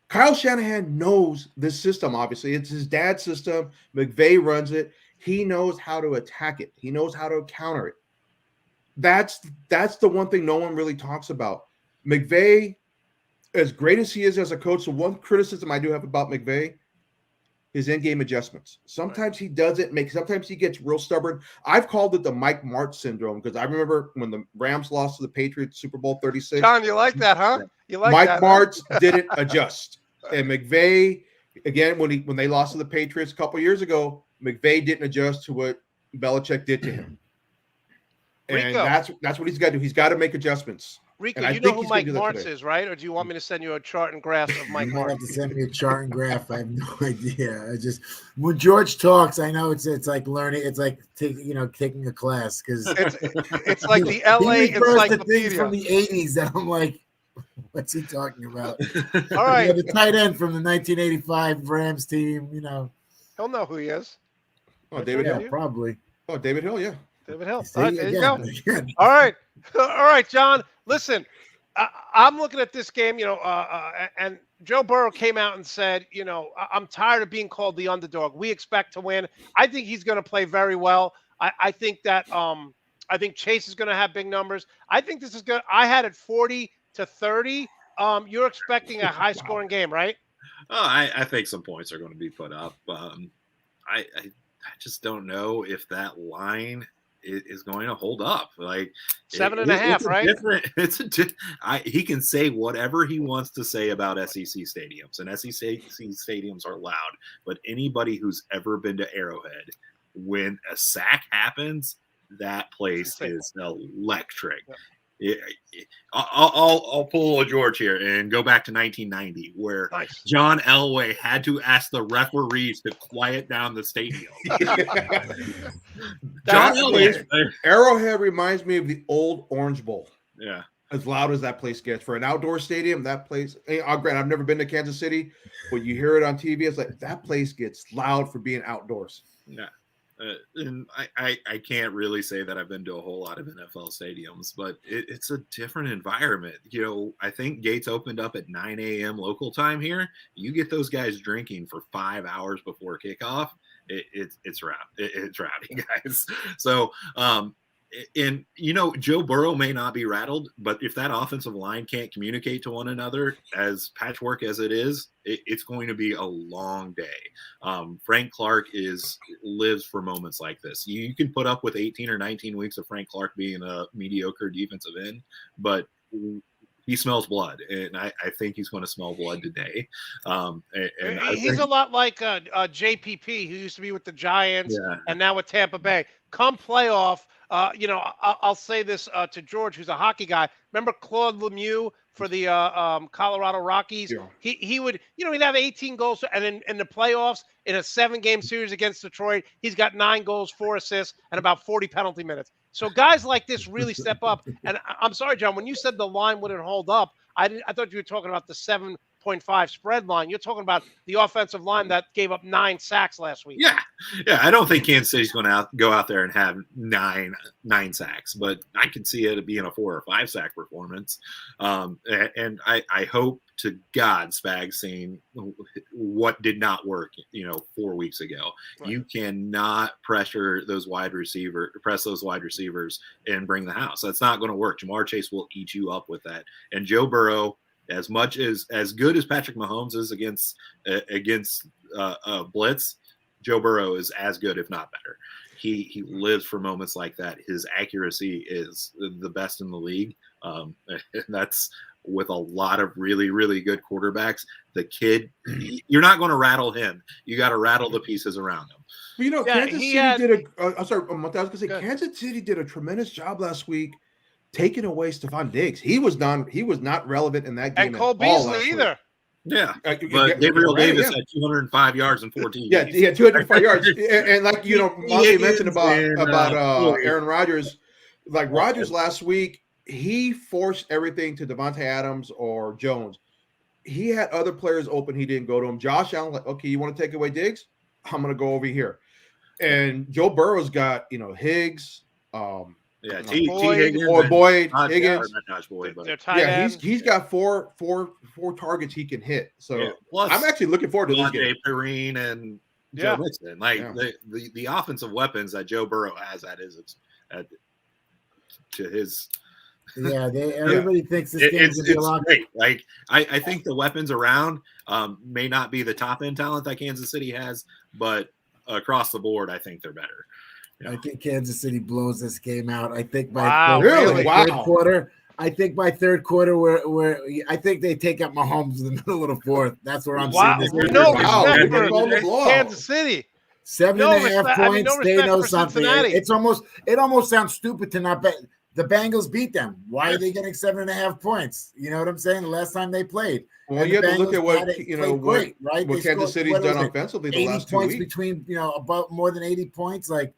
Kyle Shanahan knows this system, obviously. It's his dad's system. McVay runs it. He knows how to attack it. He knows how to counter it. That's the one thing no one really talks about. McVay, as great as he is as a coach, the one criticism I do have about McVay, his in-game adjustments. Sometimes he doesn't make. Sometimes he gets real stubborn. I've called it the Mike Martz syndrome because I remember when the Rams lost to the Patriots Super Bowl 36.
John, you like that, huh? You like
Mike
that?
Martz didn't adjust, and McVay again when they lost to the Patriots a couple years ago, McVay didn't adjust to what Belichick did to him. And
Rico.
that's what he's got to do. He's got to make adjustments.
Rico,
And I
you know
think
who
he's gonna
Mike
do that
Martz
today.
is, right? Or do you want me to send you a chart and graphs of Mike
You might
Martz?
have to send me a chart and graph. I have no idea. I just when George talks, I know it's like learning. It's like taking a class because
It's like the LA
he refers to things
encyclopedia.
from the '80s that I'm like, what's he talking about?
All right,
The tight end from the 1985 Rams team.
he'll know who he is.
Oh, David
Yeah,
Hill.
probably.
Oh, David Hill. Yeah.
David Hill.
See,
All right, there you go.
again.
All right, all right, John. Listen, I'm looking at this game, and Joe Burrow came out and said, I'm tired of being called the underdog. We expect to win. I think he's going to play very well. I think that I think Chase is going to have big numbers. I think this is good. I had it 40-30. You're expecting a high-scoring game, right?
Oh, I think some points are going to be put up. I just don't know if that line is going to hold up. Like
7.5, right?
He can say whatever he wants to say about SEC stadiums, and SEC stadiums are loud. But anybody who's ever been to Arrowhead, when a sack happens, that place is electric.
Yeah.
I'll pull a George here and go back to 1990, where
Nice.
John Elway had to ask the referees to quiet down the stadium. John Elway,
Arrowhead reminds me of the old Orange Bowl.
yeah.
As loud as that place gets for an outdoor stadium, that place. Grant, I've never been to Kansas City, but you hear it on TV. It's like that place gets loud for being outdoors.
Yeah. And I can't really say that I've been to a whole lot of NFL stadiums, but it's a different environment. I think gates opened up at 9 a.m. local time here. You get those guys drinking for 5 hours before kickoff. It's rowdy, guys. So, and Joe Burrow may not be rattled, but if that offensive line can't communicate to one another, as patchwork as it is, it's going to be a long day. Frank Clark lives for moments like this. You can put up with 18 or 19 weeks of Frank Clark being a mediocre defensive end, but he smells blood, and I think he's going to smell blood today.
He's a lot like JPP, who used to be with the Giants and now with Tampa Bay. Come playoff, I'll say this to George, who's a hockey guy. Remember Claude Lemieux for the Colorado Rockies?
Yeah.
He would, he'd have 18 goals, and in the playoffs, in a 7-game series against Detroit, he's got 9 goals, 4 assists, and about 40 penalty minutes. So guys like this really step up. And I'm sorry, John, when you said the line wouldn't hold up, I thought you were talking about the 7.5 spread line. You're talking about the offensive line that gave up 9 sacks last week.
Yeah. I don't think Kansas City's going to go out there and have nine sacks, but I can see it being a 4 or 5 sack performance. And I hope to God Spag's seen what did not work, 4 weeks ago. Right. You cannot press those wide receivers and bring the house. That's not going to work. Jamar Chase will eat you up with that. And Joe Burrow, as good as Patrick Mahomes is against blitz, Joe Burrow is as good, if not better. He lives for moments like that. His accuracy is the best in the league. And that's with a lot of really, really good quarterbacks. The kid, you're not going to rattle him. You got to rattle the pieces around him.
But Kansas City did I'm sorry, I was going to say Kansas City did a tremendous job last week taking away Stephon Diggs. He was not relevant in that game.
And Cole Beasley either.
Yeah, but Gabriel Davis had 205 yards and 14.
Yeah, he had 205 yards. And like Monte mentioned about Aaron Rodgers, like Rodgers last week, he forced everything to Devontae Adams or Jones. He had other players open. He didn't go to him. Josh Allen, like, okay, you want to take away Diggs? I'm going to go over here. And Joe Burrow's got Higgs. Boyd, Higgins. He's got four targets he can hit. So I'm actually looking forward to this game.
Perrine and Joe Mixon. The offensive weapons that Joe Burrow has to his
Yeah, everybody thinks this game's
It's
gonna be a lot.
great. Like I think the weapons around may not be the top end talent that Kansas City has, but across the board, I think they're better.
I think Kansas City blows this game out. I think by
Wow,
really?
third
Wow.
quarter. I think by third quarter, I think they take up Mahomes in the middle of the fourth. That's where I'm
Wow,
seeing this.
no
Wow,
respect
we
for
called the blowout.
Kansas City.
7.5
respect-
points.
no
they
respect
know
for
something.
Cincinnati.
It almost sounds stupid to not bet. The Bengals beat them. Why are they getting 7.5 points? You know what I'm saying? The last time they played.
Well,
And
you
the
have to look
Bengals
at what
played
you know
great, right?
what
They
Kansas
scored,
City's
what
done
was it,
offensively the
80
last 2
points
weeks.
between about more than 80 points. Like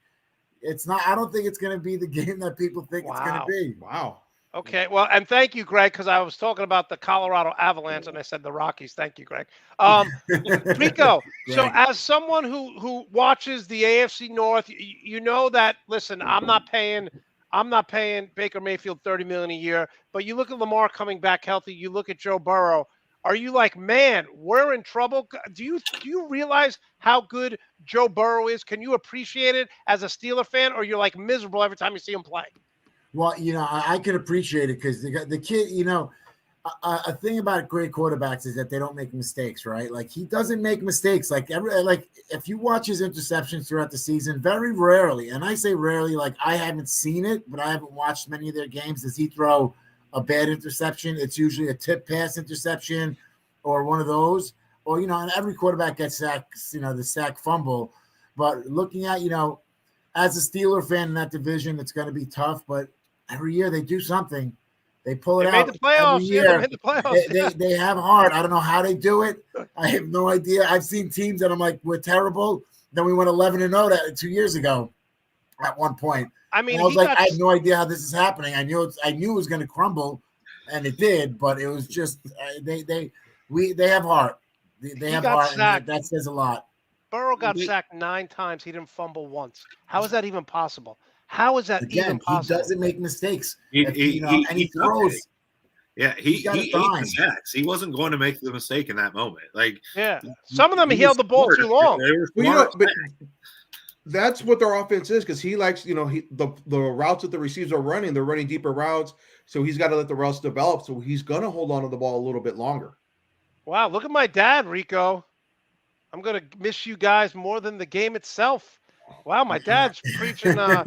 it's not. I don't think it's going to be the game that people think it's going to
Wow.
be.
Wow.
Okay, well, and thank you, Greg, because I was talking about the Colorado Avalanche, and I said the Rockies. Thank you, Greg. Rico, so
Greg.
as someone who watches the AFC North, you know that. Listen, I'm not paying Baker Mayfield $30 million a year, but you look at Lamar coming back healthy. You look at Joe Burrow. Are you like, man, we're in trouble? Do you realize how good Joe Burrow is? Can you appreciate it as a Steeler fan, or you're like miserable every time you see him play?
Well, I can appreciate it because the kid, a thing about great quarterbacks is that they don't make mistakes, right? Like he doesn't make mistakes. Like if you watch his interceptions throughout the season, very rarely, and I say rarely, like I haven't seen it, but I haven't watched many of their games. Does he throw a bad interception? It's usually a tip pass interception or one of those, or and every quarterback gets sacks, the sack fumble. But looking at, as a Steeler fan in that division, it's going to be tough, but every year they do something. They pull it
They
out
made the playoffs.
every
Yeah,
year.
they made the playoffs.
They have heart. I don't know how they do it. I have no idea. I've seen teams that I'm like, we're terrible. Then we went 11-0 2 years ago at one point.
I mean,
and I was like, I have no idea how this is happening. I knew it was going to crumble, and it did, but it was just they have heart. They have heart, and that says a lot.
Burrow got sacked 9 times. He didn't fumble once. How is that even possible? How is that even possible?
He doesn't make mistakes.
He
throws.
Yeah, he ate the sacks. He wasn't going to make the mistake in that moment. Like,
yeah, some of them he held the ball too long.
But that's what their offense is because he likes, the routes that the receivers are running. They're running deeper routes, so he's got to let the routes develop. So he's going to hold on to the ball a little bit longer.
Wow, look at my dad, Rico. I'm going to miss you guys more than the game itself. Wow, my dad's preaching.
I love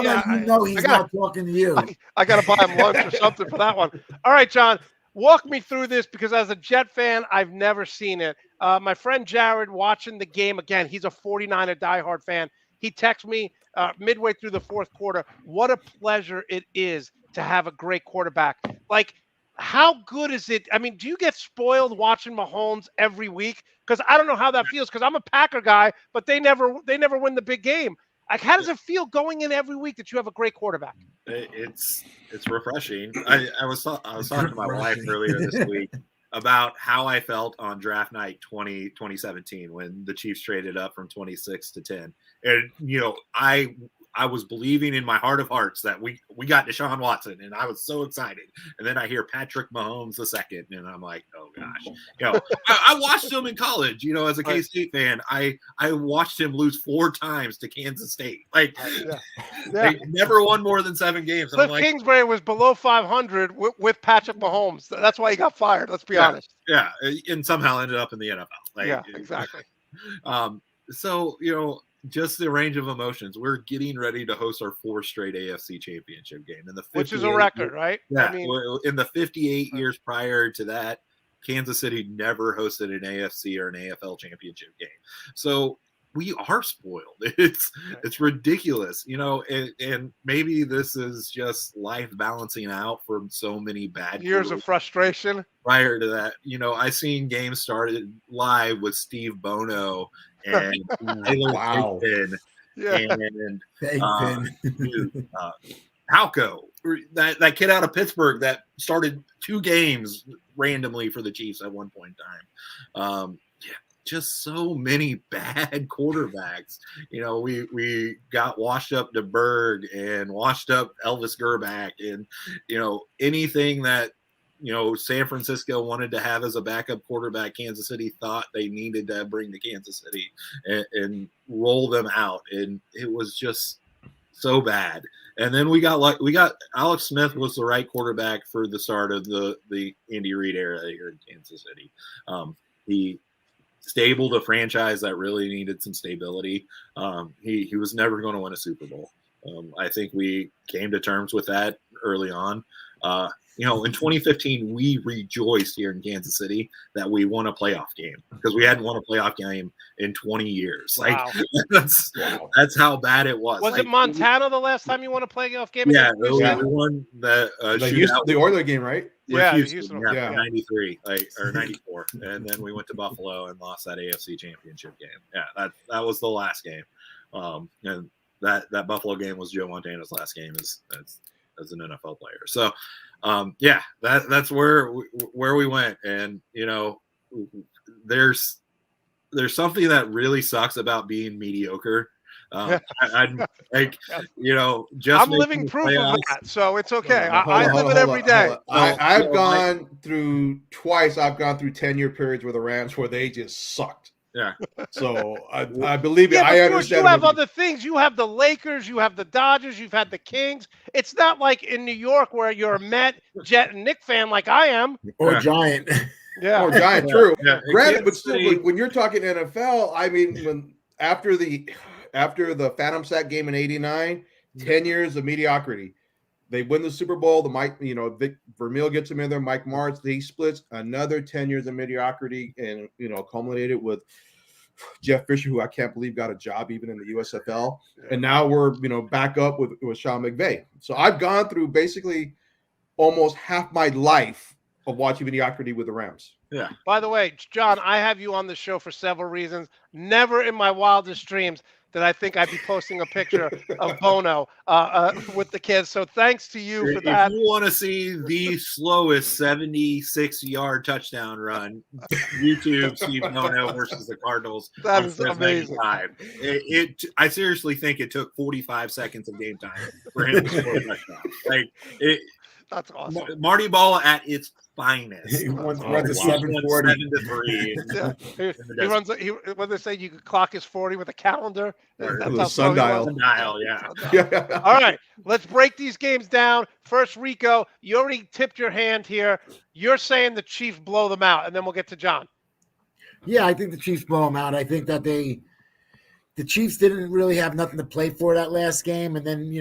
that he's not talking to you.
I got to buy him lunch or something for that one. All right, John, walk me through this because as a Jet fan, I've never seen it. My friend Jared watching the game again. He's a 49er diehard fan. He texted me midway through the fourth quarter. What a pleasure it is to have a great quarterback. Like, how good is it? I mean, do you get spoiled watching Mahomes every week? Because I don't know how that feels because I'm a Packer guy, but they never win the big game. Like, how does it feel going in every week that you have a great quarterback?
It's refreshing. I was talking to my wife earlier this week about how I felt on draft night 2017 when the Chiefs traded up from 26 to 10. And, I was believing in my heart of hearts that we got Deshaun Watson, and I was so excited. And then I hear Patrick Mahomes II, and I'm like, oh gosh. I watched him in college. As a K-State fan, I watched him lose 4 times to Kansas State. Like, they never won more than 7 games.
Cliff Kingsbury was below 500 with Patrick Mahomes. That's why he got fired. Let's be honest.
Yeah, and somehow ended up in the NFL.
Yeah, exactly.
So just the range of emotions. We're getting ready to host our 4th straight AFC championship game.
Which is a record, right?
Yeah. In the 58 years prior to that, Kansas City never hosted an AFC or an AFL championship game. So we are spoiled. It's ridiculous, and maybe this is just life balancing out from so many bad
years of frustration.
Prior to that, I seen games started live with Steve Bono and
wow.
And Halco, that kid out of Pittsburgh that started 2 games randomly for the Chiefs at one point in time. Just so many bad quarterbacks. We got washed up DeBerg and washed up Elvis Gerbach and, anything that, San Francisco wanted to have as a backup quarterback, Kansas City thought they needed to bring to Kansas City and roll them out. And it was just so bad. And then we got Alex Smith was the right quarterback for the start of the Andy Reid era here in Kansas City. He stabled a franchise that really needed some stability. He was never going to win a Super Bowl. I think we came to terms with that early on. In 2015, we rejoiced here in Kansas City that we won a playoff game because we hadn't won a playoff game in 20 years.
Wow.
That's how bad it was.
Was it Montana the last time you won a playoff game?
Yeah,
against Houston?
we won the
the Oiler game, right?
Yeah,
Houston,
Houston.
yeah, 93 or 94, and then we went to Buffalo and lost that AFC Championship game. Yeah, that was the last game, and that Buffalo game was Joe Montana's last game as an NFL player. So, that's where we went, and there's something that really sucks about being mediocre. I'm
living proof of that, so it's okay. I live it every day.
I've gone through 10-year periods with the Rams where they just sucked.
Yeah.
So I believe it.
Yeah,
I
of course
understand.
you have other things. You have the Lakers, you have the Dodgers, you've had the Kings. It's not like in New York where you're a Met, Jet, and Knick fan like I am.
Or Giant.
Yeah.
Or Giant, true.
Yeah.
Granted, but still, when you're talking NFL, I mean, when after the Phantom Sack game in '89, 10 years of mediocrity. They win the Super Bowl. Vic Vermeil gets him in there. Mike Martz, he splits another 10 years of mediocrity, and culminated with Jeff Fisher, who I can't believe got a job even in the USFL. And now we're back up with Sean McVay. So I've gone through basically almost half my life of watching mediocrity with the Rams.
Yeah.
By the way, John, I have you on the show for several reasons. Never in my wildest dreams did I think I'd be posting a picture of Bono with the kids. So thanks to you for that.
If you want to see the slowest 76-yard touchdown run, YouTube Steve Bono versus the Cardinals.
That is amazing.
I seriously think it took 45 seconds of game time for him to score a touchdown.
That's awesome.
Marty Ball at its finest.
He runs a
7-40.
7-3.
He runs. What they say, you could clock his 40 with a calendar.
With
That's
a
how slow he was.
Sundial, yeah.
Yeah.
All right, let's break these games down. First, Rico, you already tipped your hand here. You're saying the Chiefs blow them out, and then we'll get to John.
Yeah, I think the Chiefs blow them out. I think that the Chiefs didn't really have nothing to play for that last game, and then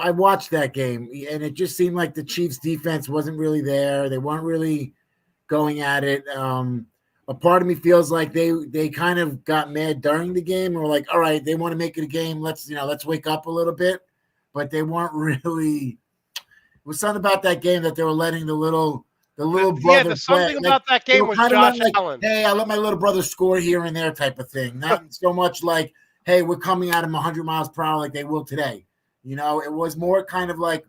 I watched that game, and it just seemed like the Chiefs' defense wasn't really there. They weren't really going at it. A part of me feels like they kind of got mad during the game, and were like, "All right, they want to make it a game. Let's wake up a little bit." But they weren't really. It was something about that game that they were letting the little brother.
Yeah, the something about that game was Josh Allen.
Hey, I let my little brother score here and there, type of thing. Not so much like, hey, we're coming at him 100 miles per hour like they will today. It was more kind of like,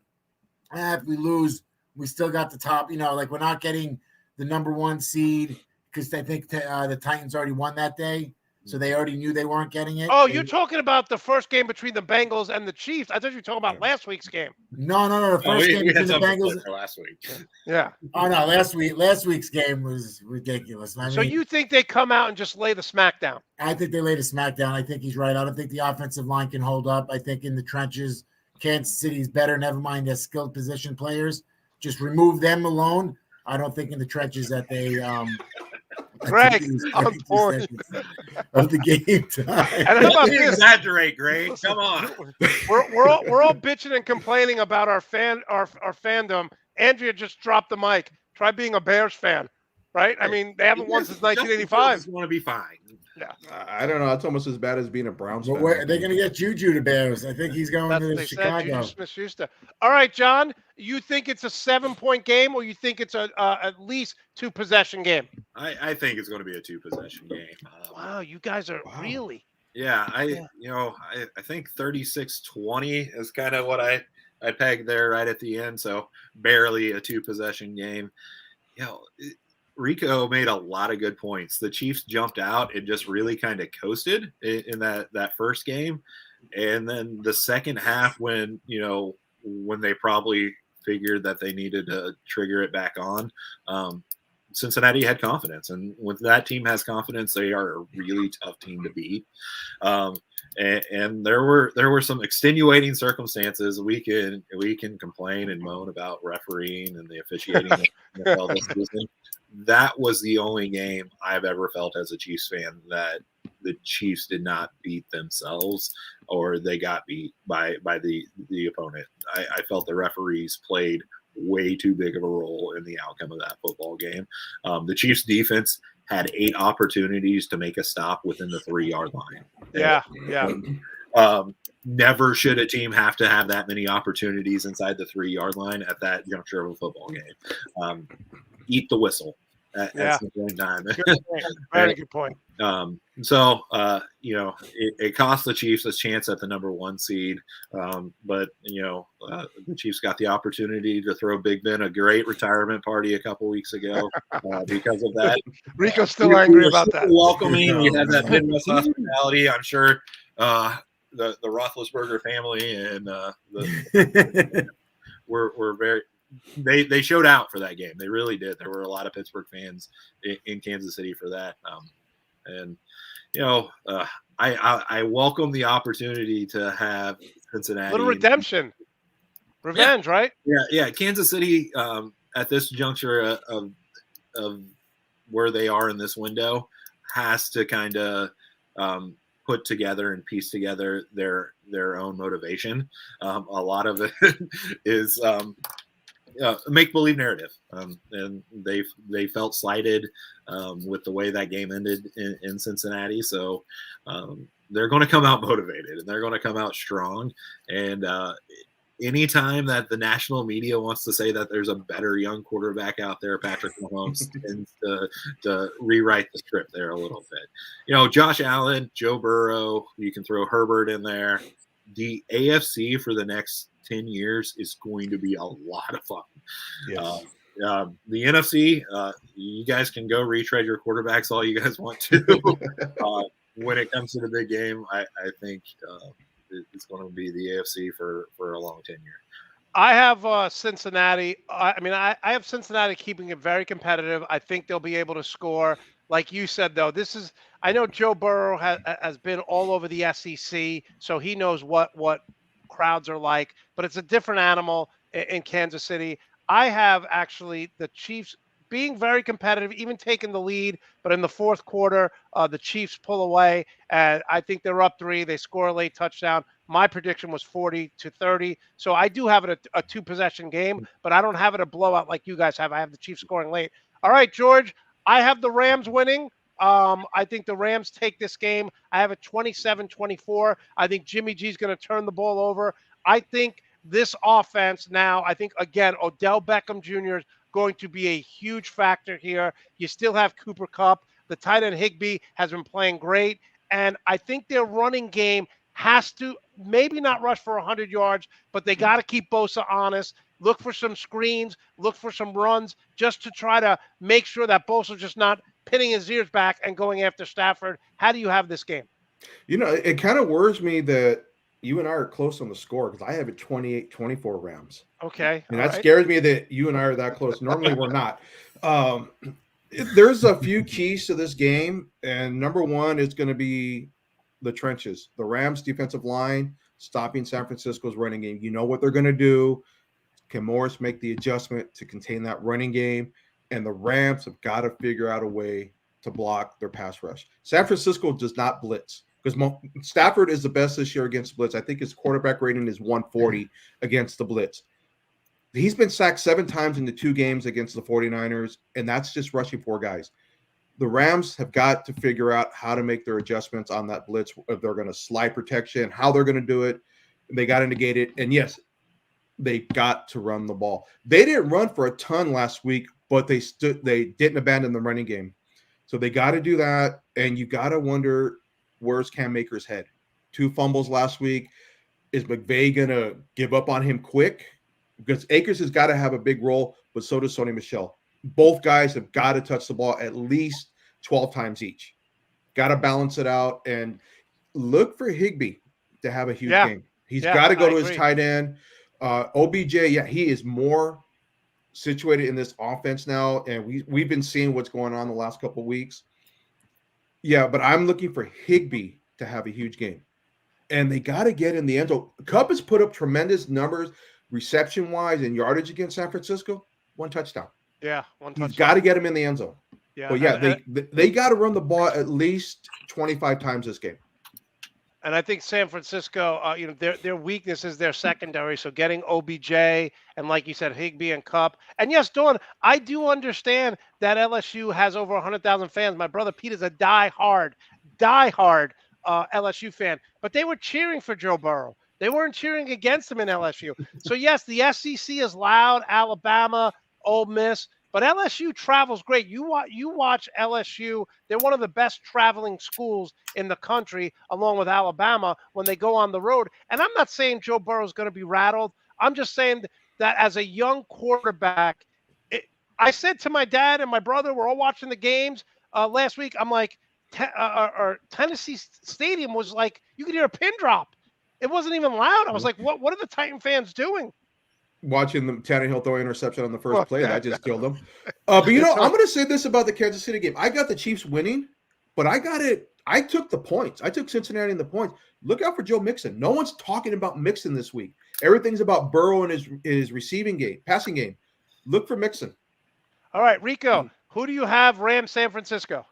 if we lose, we still got the top. Like we're not getting the number 1 seed because I think the Titans already won that day, so they already knew they weren't getting it.
Oh, you're talking about the first game between the Bengals and the Chiefs. I thought you were talking about last week's game.
No. The first game between the Bengals
last week.
Yeah.
Oh no, last week's game was ridiculous.
So you think they come out and just lay the smackdown?
I think they laid a smackdown. I think he's right. I don't think the offensive line can hold up. I think in the trenches, Kansas City's better. Never mind their skilled position players. Just remove them alone. I don't think in the trenches that they
Greg, on point
of the game time.
And how about this?
Exaggerate, Greg. Come on.
We're all bitching and complaining about our fandom. Andrea just dropped the mic. Try being a Bears fan, right? I mean, they haven't won since 1985.
Want to be fine.
Yeah.
I don't know. It's almost as bad as being a Browns fan.
But they're going to get Juju to Bears. I think he's going to Chicago.
All right, John, you think it's a 7-point game, or you think it's at least 2-possession game?
I think it's going to be a 2-possession game.
Wow, you guys are really.
Yeah, I think 36-20 is kind of what I pegged there right at the end. So barely a 2-possession game. Rico made a lot of good points. The Chiefs jumped out and just really kind of coasted in that first game. And then the second half, when they probably figured that they needed to trigger it back on, Cincinnati had confidence, and when that team has confidence, they are a really tough team to beat. And there were some extenuating circumstances. We can complain and moan about refereeing and the officiating in the NFL this season. That was the only game I've ever felt as a Chiefs fan that the Chiefs did not beat themselves, or they got beat by the opponent. I felt the referees played way too big of a role in the outcome of that football game. The Chiefs defense had 8 opportunities to make a stop within the 3-yard line.
Yeah.
Never should a team have to have that many opportunities inside the 3-yard line at that juncture of a football game. Eat the whistle at some point in time.
Very good point.
So it cost the Chiefs a chance at the number 1 seed. But the Chiefs got the opportunity to throw Big Ben a great retirement party a couple weeks ago because of that.
Rico's still angry about that.
Welcoming, we had that Midwest hospitality. I'm sure the Roethlisberger family and were very. They showed out for that game. They really did. There were a lot of Pittsburgh fans in Kansas City for that. I welcome the opportunity to have Cincinnati.
A little redemption. Revenge, right?
Yeah. Kansas City at this juncture of where they are in this window has to kind of put together and piece together their own motivation. A lot of it is make-believe narrative, and they felt slighted with the way that game ended in Cincinnati. So they're going to come out motivated, and they're going to come out strong. And anytime that the national media wants to say that there's a better young quarterback out there, Patrick Mahomes tends to rewrite the script there a little bit. Josh Allen, Joe Burrow, you can throw Herbert in there. The AFC for the next 10 years is going to be a lot of fun.
Yes.
The NFC, you guys can go retread your quarterbacks all you guys want to. When it comes to the big game, I think it's going to be the AFC for a long tenure.
I have Cincinnati. I have Cincinnati keeping it very competitive. I think they'll be able to score. Like you said, though, I know Joe Burrow has been all over the SEC, so he knows what crowds are like, but it's a different animal in Kansas City. I have actually the Chiefs being very competitive, even taking the lead, but in the fourth quarter, the Chiefs pull away, and I think they're up 3. They score a late touchdown. My prediction was 40-30, so I do have it a 2-possession game, but I don't have it a blowout like you guys have. I have the Chiefs scoring late. All right, George, I have the Rams winning. I think the Rams take this game. I have it 27-24. I think Jimmy G's going to turn the ball over. I think this offense now, again, Odell Beckham Jr. is going to be a huge factor here. You still have Cooper Kupp. The tight end Higbee has been playing great. And I think their running game has to maybe not rush for 100 yards, but they got to keep Bosa honest. Look for some screens, look for some runs, just to try to make sure that Bosa's just not pinning his ears back and going after Stafford. How do you have this game?
It kind of worries me that you and I are close on the score, because I have it 28-24 Rams.
Okay.
And that scares me that you and I are that close. Normally we're not. There's a few keys to this game, and number one is going to be the trenches. The Rams defensive line stopping San Francisco's running game. You know what they're going to do. Can Morris make the adjustment to contain that running game? And the Rams have got to figure out a way to block their pass rush. San Francisco does not blitz, because Stafford is the best this year against blitz. I think his quarterback rating is 140 against the blitz. He's been sacked 7 times in the 2 games against the 49ers, and that's just rushing 4 guys. The Rams have got to figure out how to make their adjustments on that blitz, if they're going to slide protection, how they're going to do it. They got to negate it. And yes, they got to run the ball. They didn't run for a ton last week, but they didn't abandon the running game. So they got to do that. And you got to wonder, where's Cam Akers' head? 2 fumbles last week. Is McVay going to give up on him quick? Because Akers has got to have a big role, but so does Sony Michel. Both guys have got to touch the ball at least 12 times each. Got to balance it out, and look for Higbee to have a huge game. He's got to go to his tight end. OBJ, he is more situated in this offense now, and we've been seeing what's going on the last couple of weeks. Yeah, but I'm looking for Higbee to have a huge game. And they got to get in the end zone. Kupp has put up tremendous numbers reception-wise and yardage against San Francisco. 1 touchdown.
Yeah, 1 touchdown.
You've got to get him in the end zone.
Yeah,
but yeah, they got to run the ball at least 25 times this game.
And I think San Francisco, their weakness is their secondary. So getting OBJ and, like you said, Higbee and Kupp. And yes, Dawn, I do understand that LSU has over 100,000 fans. My brother Pete is a diehard LSU fan. But they were cheering for Joe Burrow. They weren't cheering against him in LSU. So yes, the SEC is loud. Alabama, Ole Miss. But LSU travels great. You watch LSU. They're one of the best traveling schools in the country, along with Alabama, when they go on the road. And I'm not saying Joe Burrow is going to be rattled. I'm just saying that as a young quarterback, I said to my dad and my brother, we're all watching the games last week. I'm like, Tennessee Stadium was like, you could hear a pin drop. It wasn't even loud. I was like, what are the Titan fans doing?
Watching the Tannehill throw interception on the first play, that just killed them. But I'm going to say this about the Kansas City game. I got the Chiefs winning, but I took the points. I took Cincinnati in the points. Look out for Joe Mixon. No one's talking about Mixon this week. Everything's about Burrow and his receiving game, passing game. Look for Mixon.
All right, Rico, who do you have? Rams, San Francisco.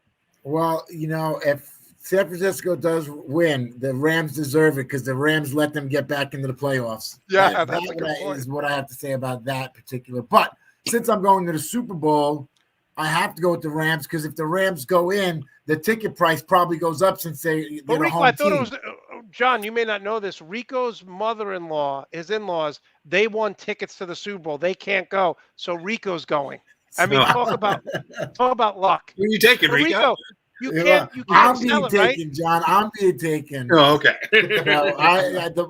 Well, if San Francisco does win, the Rams deserve it because the Rams let them get back into the playoffs.
Yeah, that's a good point.
Is what I have to say about that particular. But since I'm going to the Super Bowl, I have to go with the Rams because if the Rams go in, the ticket price probably goes up since they're
Rico,
the home
I thought
team.
it was John. You may not know this. Rico's mother-in-law, his in-laws, they won tickets to the Super Bowl. They can't go, so Rico's going. I mean, talk about luck.
Who are you taking, Rico?
You can't
I'm
sell
being
it,
taken, right? John. I'm being taken.
Oh, okay.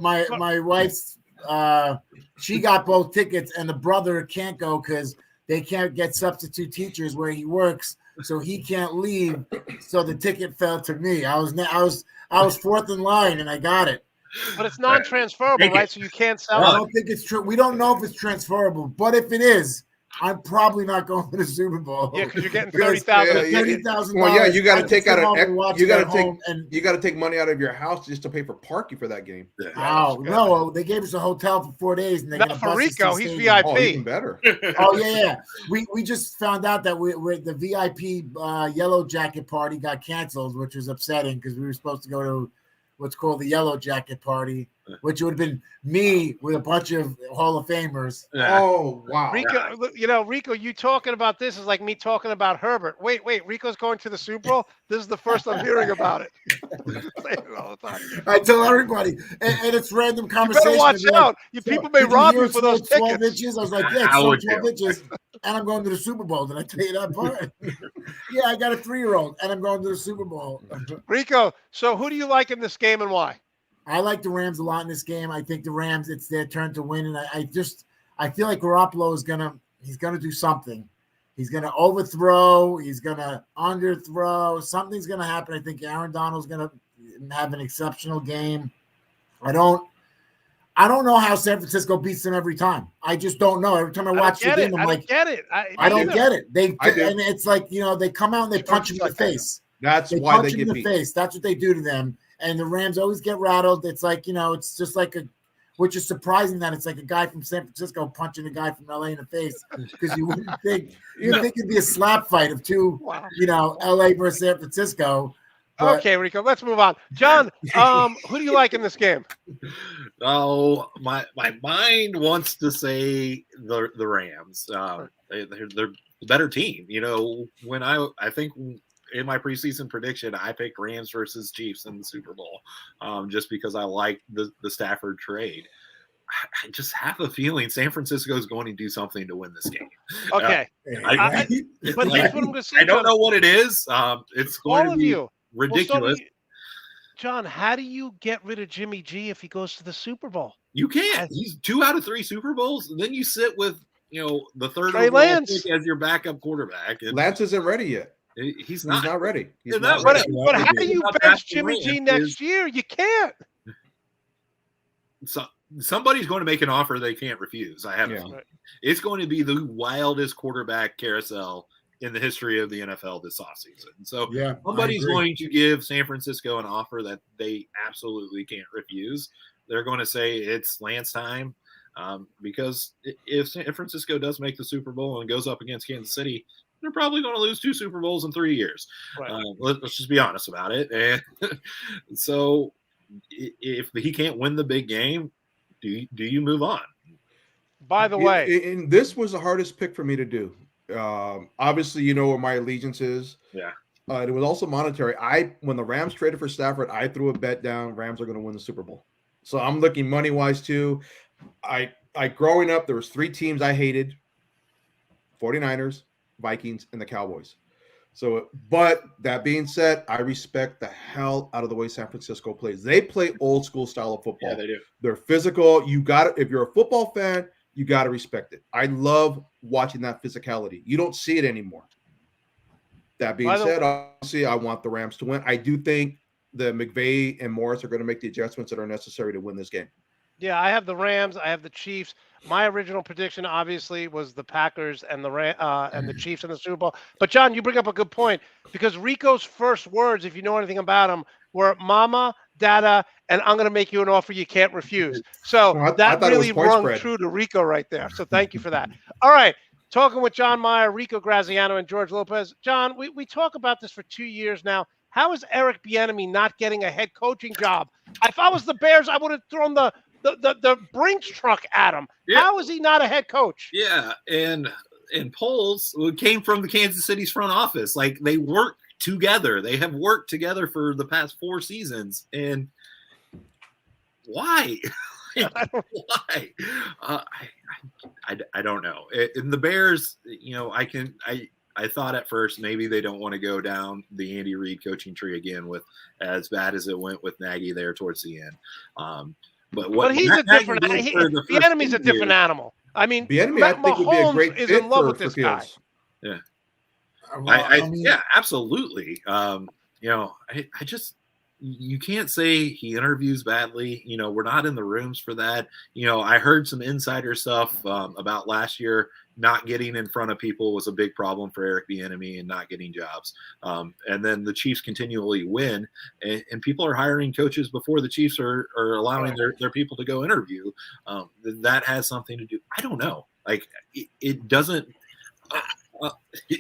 My wife's she got both tickets, and the brother can't go because they can't get substitute teachers where he works, so he can't leave. So the ticket fell to me. I was fourth in line, and I got it.
But it's non-transferable, right? So you can't sell
I
it.
don't think it's true. We don't know if it's transferable, but if it is, I'm probably not going to the Super Bowl.
Yeah, because you're getting $30,000.
$30,000.
Well, yeah, you got to take out you got to take money out of your house just to pay for parking for that game.
Oh no, they gave us a hotel for 4 days, and they
not for Rico. He's VIP.
Oh, even better.
Oh yeah. We just found out that we're the VIP Yellow Jacket party got canceled, which was upsetting because we were supposed to go to what's called the Yellow Jacket party, which would have been me with a bunch of Hall of Famers.
Yeah.
Oh, wow.
Rico, you talking about this is like me talking about Herbert. Wait, Rico's going to the Super Bowl? This is the first I'm hearing about it. Say it all the time.
I tell everybody, and it's random
You
conversation.
better watch out. People may rob you for those
12
tickets.
inches. I was like, yeah, it's 12 inches, and I'm going to the Super Bowl. Did I tell you that part? Yeah, I got a 3-year-old, and I'm going to the Super Bowl.
Rico, so who do you like in this game and why?
I like the Rams a lot in this game. I think the Rams, it's their turn to win, and I feel like Garoppolo he's gonna do something. He's gonna overthrow. He's gonna underthrow. Something's gonna happen. I think Aaron Donald's gonna have an exceptional game. I don't know how San Francisco beats them every time. I just don't know. Every time I watch the game, I'm like, I don't get it. And it's like they come out and they punch him in the face.
That's why they get beat.
Face. That's what they do to them. And the Rams always get rattled. It's like, it's just like which is surprising that it's like a guy from San Francisco punching a guy from LA in the face because you wouldn't think it'd be a slap fight of two, LA versus San Francisco. But,
okay, Rico, let's move on. John, who do you like in this game?
Oh, my mind wants to say the Rams. They're the better team. When I think in my preseason prediction, I picked Rams versus Chiefs in the Super Bowl, just because I like the Stafford trade. I just have a feeling San Francisco is going to do something to win this game.
Okay, but here's what I'm going to say.
I don't know what it is. It's going to be ridiculous.
John, how do you get rid of Jimmy G if he goes to the Super Bowl?
You can't. He's 2 out of 3 Super Bowls, and then you sit with the third
overall
pick as your backup quarterback.
Lance isn't ready yet.
He's not
ready.
But how do you bench Jimmy G next year? You can't.
So somebody's going to make an offer they can't refuse. I have a feeling. It's going to be the wildest quarterback carousel in the history of the NFL this offseason. So somebody's going to give San Francisco an offer that they absolutely can't refuse. They're going to say it's Lance time, because if San Francisco does make the Super Bowl and goes up against Kansas City, they're probably going to lose 2 Super Bowls in 3 years. Right. Let's just be honest about it. And so if he can't win the big game, do you move on?
By the way,
and this was the hardest pick for me to do. Obviously, you know where my allegiance is.
Yeah.
It was also monetary. When the Rams traded for Stafford, I threw a bet down. Rams are going to win the Super Bowl. So I'm looking money wise too. I growing up, there was 3 teams I hated: 49ers, Vikings, and the Cowboys. So, but that being said, I respect the hell out of the way San Francisco plays. They play old school style of football.
Yeah, they do.
They're physical. You got it. If you're a football fan, you got to respect it. I love watching that physicality. You don't see it anymore. That being said, obviously, I want the Rams to win. I do think the McVay and Morris are going to make the adjustments that are necessary to win this game.
Yeah, I have the Rams. I have the Chiefs. My original prediction, obviously, was the Packers and the Chiefs in the Super Bowl. But, John, you bring up a good point, because Rico's first words, if you know anything about him, were "Mama, Dada, and I'm going to make you an offer you can't refuse." So that really rung true to Rico right there. So thank you for that. All right, talking with John Meyer, Rico Graziano, and George Lopez. John, we talk about this for 2 years now. How is Eric Bieniemy not getting a head coaching job? If I was the Bears, I would have thrown the Brinks truck at him. Yeah. How is he not a head coach?
Yeah, and polls came from the Kansas City's front office. Like, they work together. They have worked together for the past 4 seasons. And why? Why? I don't know. In the Bears, you know, I thought at first maybe they don't want to go down the Andy Reid coaching tree again with as bad as it went with Nagy there towards the end. But
he's a different. The enemy's a different animal. I mean,
Bieniemy, I think, would be a great fit in love with this guy.
Yeah, yeah, absolutely. You know, I just, you can't say he interviews badly. You know, we're not in the rooms for that. You know, I heard some insider stuff about last year. Not getting in front of people was a big problem for Eric Bieniemy and not getting jobs. And then the Chiefs continually win, and people are hiring coaches before the Chiefs are allowing their people to go interview. That has something to do. I don't know. Like, it doesn't.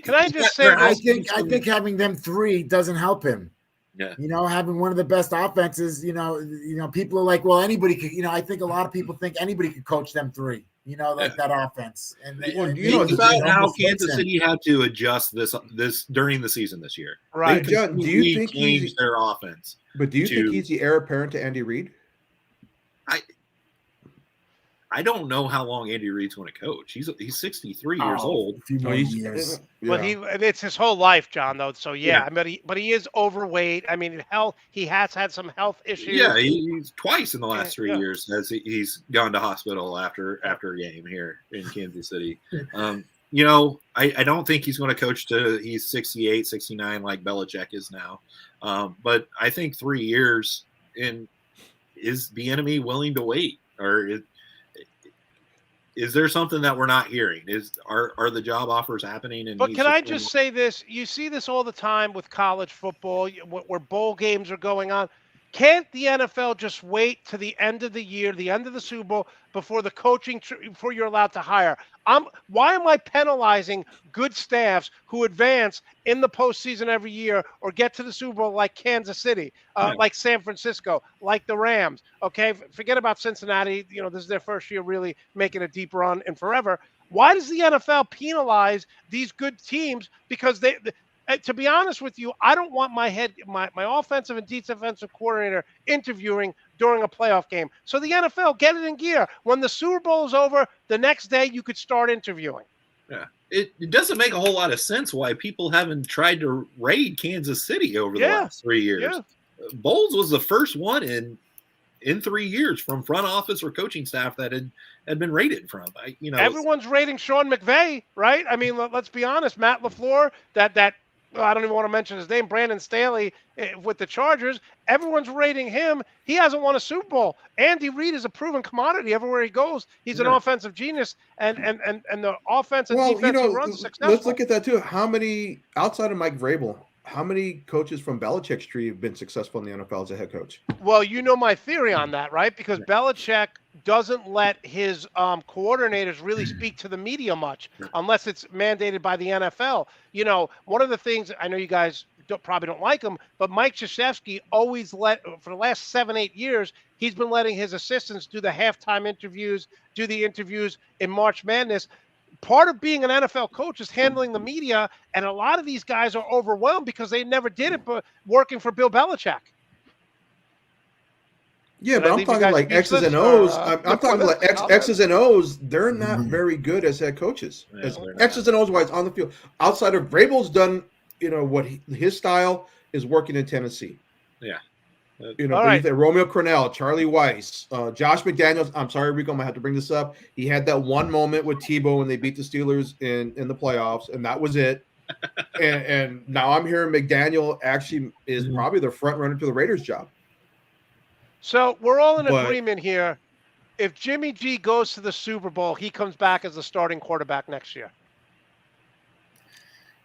Can I just say?
I think having them 3 doesn't help him.
Yeah.
You know, having one of the best offenses. You know, people are like, well, anybody could. You know, I think a lot of people think anybody could coach them 3. You know, like that offense. And
think about how Kansas City had to adjust this during the season this year.
Right.
Hey, John, do you think
he's their offense?
But do you think he's the heir apparent to Andy Reid?
I don't know how long Andy Reid's going to coach. He's 63 years old.
A few more years.
But it's his whole life, John, though. So yeah. I mean, but he is overweight. I mean, he has had some health issues.
Yeah, he's twice in the last 3 years has he's gone to hospital after a game here in Kansas City. You know, I don't think he's going to coach he's 68, 69 like Belichick is now. But I think 3 years is Bieniemy willing to wait, or is there something that we're not hearing? Are the job offers happening?
But can I just say this? You see this all the time with college football, where bowl games are going on. Can't the NFL just wait to the end of the year, the end of the Super Bowl, before the coaching, before you're allowed to hire? Why am I penalizing good staffs who advance in the postseason every year or get to the Super Bowl like Kansas City, like San Francisco, like the Rams? Okay, forget about Cincinnati. You know, this is their first year really making a deep run in forever. Why does the NFL penalize these good teams? Because to be honest with you, I don't want my offensive and defensive coordinator interviewing during a playoff game. So the NFL, get it in gear. When the Super Bowl is over, the next day you could start interviewing.
Yeah, it doesn't make a whole lot of sense why people haven't tried to raid Kansas City over the last 3 years. Yeah. Bowles was the first one in 3 years from front office or coaching staff that had been raided from.
Everyone's raiding Sean McVay, right? I mean, let's be honest. Matt LaFleur, that I don't even want to mention his name, Brandon Staley with the Chargers. Everyone's rating him. He hasn't won a Super Bowl. Andy Reid is a proven commodity everywhere he goes. He's an offensive genius, and the offense and defense he runs is successful.
Let's look at that too. How many outside of Mike Vrabel? How many coaches from Belichick's tree have been successful in the NFL as a head coach?
Well, you know my theory on that, right? Because Belichick doesn't let his coordinators really speak to the media much unless it's mandated by the NFL. You know, one of the things, I know you guys probably don't like him, but Mike Krzyzewski always for the last 7-8 years, he's been letting his assistants do the halftime interviews, do the interviews in March Madness. Part of being an NFL coach is handling the media, and a lot of these guys are overwhelmed because they never did it, but working for Bill Belichick.
Yeah, but I'm talking like X's and O's. I'm talking like X's and O's. They're not very good as head coaches. As X's and O's wise on the field. Outside of Vrabel's done, what his style is working in Tennessee.
Yeah.
Romeo Crennel, Charlie Weiss, Josh McDaniels. I'm sorry, Rico, I'm gonna have to bring this up. He had that one moment with Tebow when they beat the Steelers in the playoffs, and that was it. and now I'm hearing McDaniel actually is probably the front runner to the Raiders job.
So we're all in agreement here. If Jimmy G goes to the Super Bowl, he comes back as the starting quarterback next year.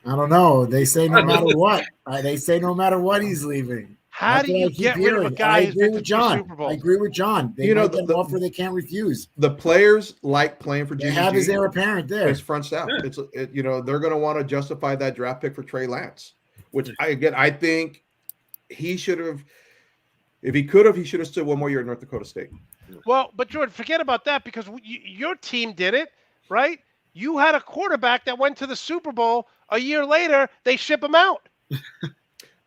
I don't know. They say no matter what. They say no matter what he's leaving.
How do you get rid of a guy who's been to the Super Bowl?
I agree with John. They get an offer they can't refuse.
The players like playing for Jimmy G.
They have his heir apparent there.
It's front staff. They're going to want to justify that draft pick for Trey Lance, which I think he should have. If he could have, he should have stood one more year at North Dakota State.
Well, but Jordan, forget about that because your team did it, right? You had a quarterback that went to the Super Bowl. A year later, they ship him out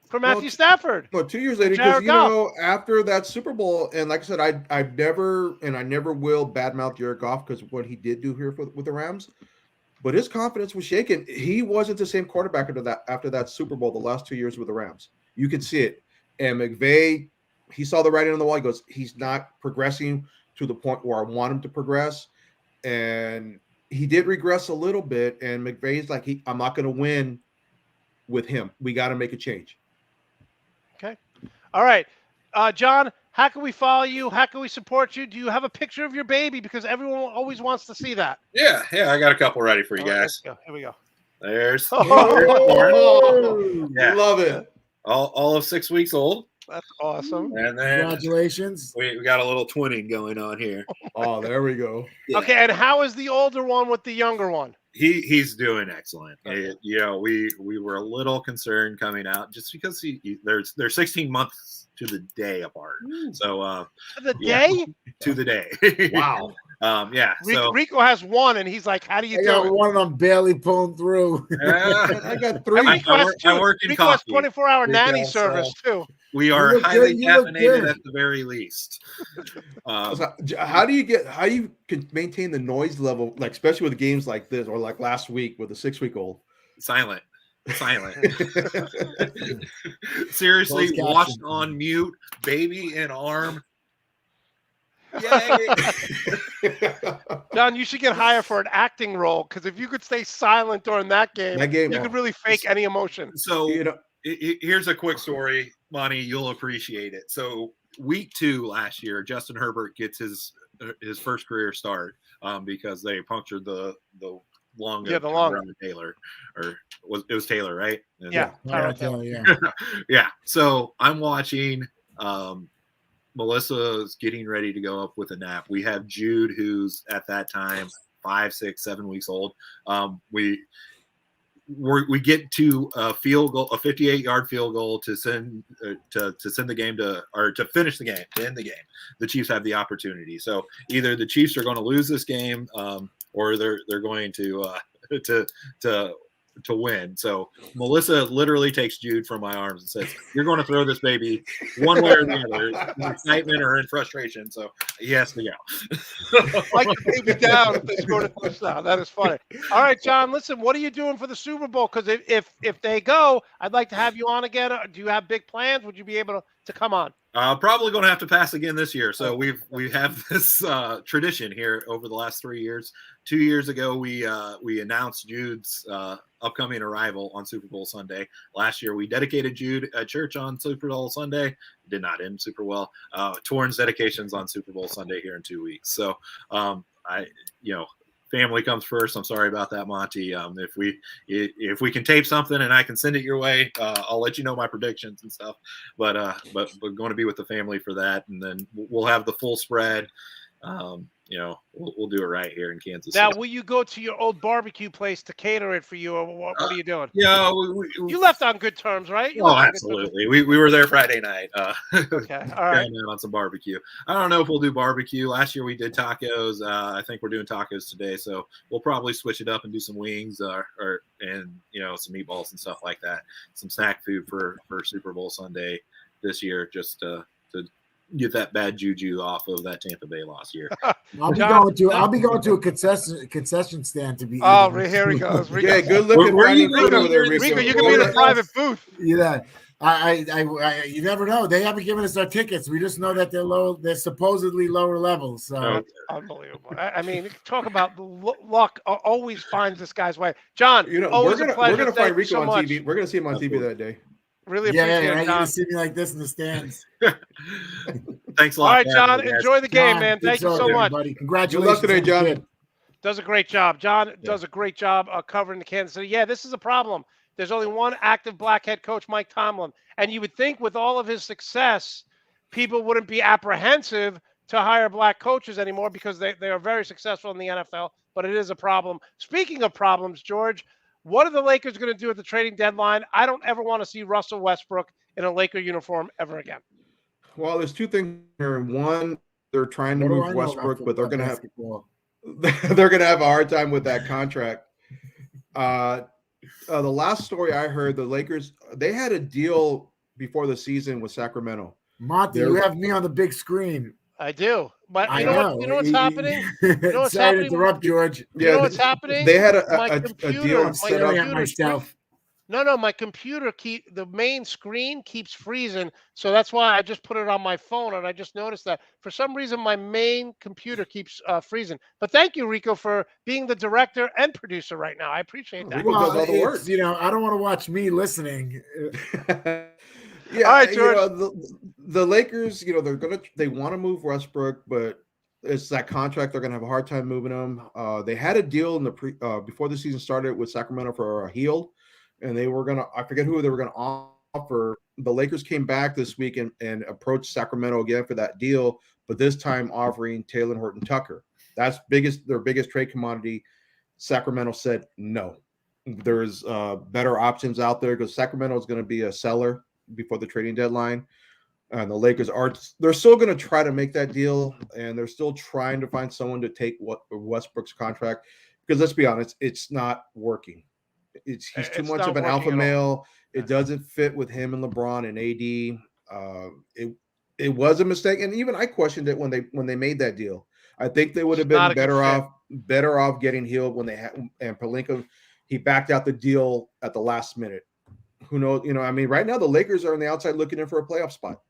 for Matthew Stafford.
Well, 2 years later, because after that Super Bowl, and like I said, I never will badmouth Jared Goff because what he did do here with the Rams, but his confidence was shaken. He wasn't the same quarterback after that Super Bowl the last 2 years with the Rams. You could see it, and McVay. He saw the writing on the wall. He goes, he's not progressing to the point where I want him to progress. And he did regress a little bit. And McVay's like, I'm not going to win with him. We got to make a change.
Okay. All right. John, how can we follow you? How can we support you? Do you have a picture of your baby? Because everyone always wants to see that.
Yeah. I got a couple ready for you guys.
Here we go.
There's
yeah. Love it.
All of 6 weeks old.
That's awesome.
And then
congratulations.
We got a little twinning going on here.
Oh, there we go.
Yeah. Okay, and how is the older one with the younger one?
He's doing excellent.
Okay.
We were a little concerned coming out just because they're 16 months to the day apart. So
the day?
To the day.
Wow.
Rico has one, and he's like, "How do you do it?"
One of them barely pulling through.
I got three.
I work in
Rico
coffee.
has 24-hour nanny service too.
We are highly caffeinated at the very least.
How do you can maintain the noise level, like especially with games like this or like last week with a 6-week-old?
Silent. Seriously, watched on mute, baby in arm. Yay.
John, you should get hired for an acting role because if you could stay silent during that game you could really fake any emotion.
So here's a quick story, Monty. You'll appreciate it. So week 2 last year, Justin Herbert gets his first career start because they punctured the long Taylor, or it was Taylor, right?
Yeah.
Yeah. So I'm watching. Melissa is getting ready to go up with a nap. We have Jude, who's at that time 5, 6, 7 weeks old. We get to a field goal, a 58-yard field goal to send the game to finish the game, to end the game. The Chiefs have the opportunity. So either the Chiefs are going to lose this game, or they're going to win. So Melissa literally takes Jude from my arms and says, "You're going to throw this baby one way or the other, in excitement or in frustration." So he has to go.
Like the baby down if they scored a touchdown. That is funny. All right, John, listen, what are you doing for the Super Bowl? Because if they go, I'd like to have you on again. Do you have big plans? Would you be able to come on?
Probably going to have to pass again this year. So we have this tradition here over the last 3 years 2 years ago, we announced Jude's upcoming arrival on Super Bowl Sunday. Last year, we dedicated Jude a church on Super Bowl Sunday. It did not end super well. Torrance dedications on Super Bowl Sunday here in 2 weeks. So, family comes first. I'm sorry about that, Monty. If we can tape something and I can send it your way, I'll let you know my predictions and stuff. But we're going to be with the family for that, and then we'll have the full spread. We'll do it right here in Kansas
Now,
City.
will you go to your old barbecue place to cater it for you, or what are you doing?
Yeah,
You left on good terms, right?
Absolutely. We were there Friday night.
Okay, all right.
On some barbecue. I don't know if we'll do barbecue. Last year we did tacos. I think we're doing tacos today, so we'll probably switch it up and do some wings and some meatballs and stuff like that. Some snack food for Super Bowl Sunday this year, just to get that bad juju off of that Tampa Bay loss year.
I'll be going to a concession stand to be.
Oh, here he goes. Rico.
Yeah, good looking.
Where are you
food
going?
over there,
Rico, you can be in a private booth.
Yeah, I you never know. They haven't given us our tickets. We just know that they're low. They're supposedly lower levels. So
unbelievable. I mean, talk about the luck. Always finds this guy's way. John,
we're
always a pleasure.
gonna find Rico
so
on
much.
TV. We're gonna see him on TV that day.
Really appreciate it,
You're
John.
gonna see me like this in the stands.
Thanks a lot.
All right, John. Enjoy the game, man. Thank you so much.
Buddy. Congratulations.
Good luck today, John.
Does a great job. John does a great job covering the Kansas City. Yeah, this is a problem. There's only one active black head coach, Mike Tomlin. And you would think with all of his success, people wouldn't be apprehensive to hire black coaches anymore because they are very successful in the NFL. But it is a problem. Speaking of problems, George, what are the Lakers going to do at the trading deadline? I don't ever want to see Russell Westbrook in a Laker uniform ever again.
Well, there's two things here. One, they're trying to move Westbrook, but they're going to have a hard time with that contract. The last story I heard, the Lakers, they had a deal before the season with Sacramento.
Monte, you have me on the big screen.
I do. But
I
know what's happening? You know what's
Sorry
happening?
to interrupt, George.
You know what's happening?
They had
My
a
computer-
deal
my
set up.
computer
myself.
No, my computer the main screen keeps freezing. So that's why I just put it on my phone, and I just noticed that for some reason my main computer keeps freezing. But thank you, Rico, for being the director and producer right now. I appreciate that.
Rico does all the work.
I don't want to watch me listening.
Yeah,
all right, George.
The Lakers, they want to move Westbrook, but it's that contract. They're gonna have a hard time moving him. They had a deal in the before the season started with Sacramento for a Hield, and they were gonna, I forget who they were gonna offer. The Lakers came back this week and approached Sacramento again for that deal, but this time offering Taylor Horton Tucker. That's their biggest trade commodity. Sacramento said no. There's better options out there because Sacramento is going to be a seller before the trading deadline. And the Lakers they're still going to try to make that deal, and they're still trying to find someone to take Westbrook's contract because let's be honest, it's not working. He's too much of an alpha male. It doesn't fit with him and LeBron and AD. It was a mistake, and even I questioned it when they made that deal. I think they would have been better off getting Hield when they had, and Pelinka. He backed out the deal at the last minute. Who knows? I mean, right now the Lakers are on the outside looking in for a playoff spot.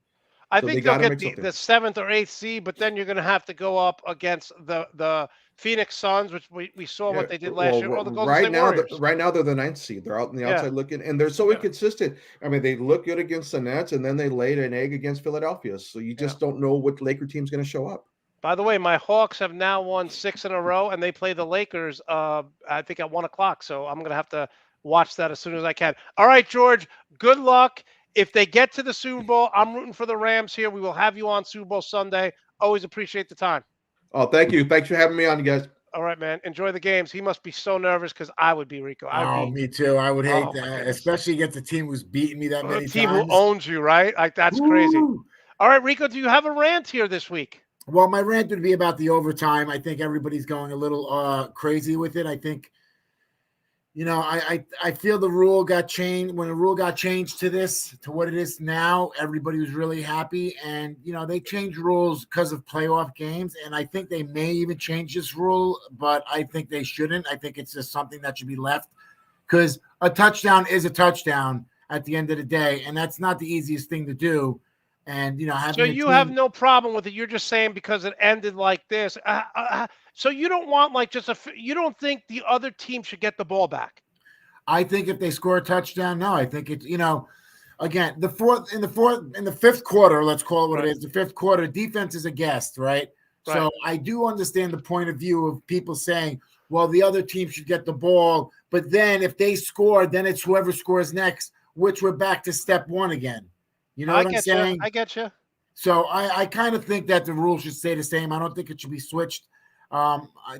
I think they'll get the 7th or 8th seed, but then you're going to have to go up against the Phoenix Suns, which we saw what they did last year. Or the Golden State Warriors.
Right now they're the 9th seed. They're out on the outside looking, and they're so inconsistent. I mean, they look good against the Nets, and then they laid an egg against Philadelphia. So you just don't know what Laker team's going to show up.
By the way, my Hawks have now won 6 in a row, and they play the Lakers, I think, at 1 o'clock. So I'm going to have to watch that as soon as I can. All right, George, good luck. If they get to the Super Bowl, I'm rooting for the Rams here. We will have you on Super Bowl Sunday. Always appreciate the time.
Oh, thank you. Thanks for having me on, you guys.
All right, man. Enjoy the games. He must be so nervous because I would be, Rico.
Me too. I would hate that, especially against a team who's beaten me that many times.
A team who owns you, right? Like, that's crazy. All right, Rico, do you have a rant here this week?
Well, my rant would be about the overtime. I think everybody's going a little crazy with it. I think, I feel the rule got changed. When the rule got changed to what it is now, everybody was really happy. And, they changed rules because of playoff games. And I think they may even change this rule, but I think they shouldn't. I think it's just something that should be left because a touchdown is a touchdown at the end of the day. And that's not the easiest thing to do. And having
So
a
you have
team.
no problem with it. You're just saying because it ended like this. So you don't want like you don't think the other team should get the ball back?
I think if they score a touchdown, no. I think it's again in the fifth quarter. Let's call it what it is. The fifth quarter, defense is a guest, right? So I do understand the point of view of people saying, well, the other team should get the ball, but then if they score, then it's whoever scores next, which we're back to step one again. You know what I'm saying?
I get you.
So I kind of think that the rules should stay the same. I don't think it should be switched.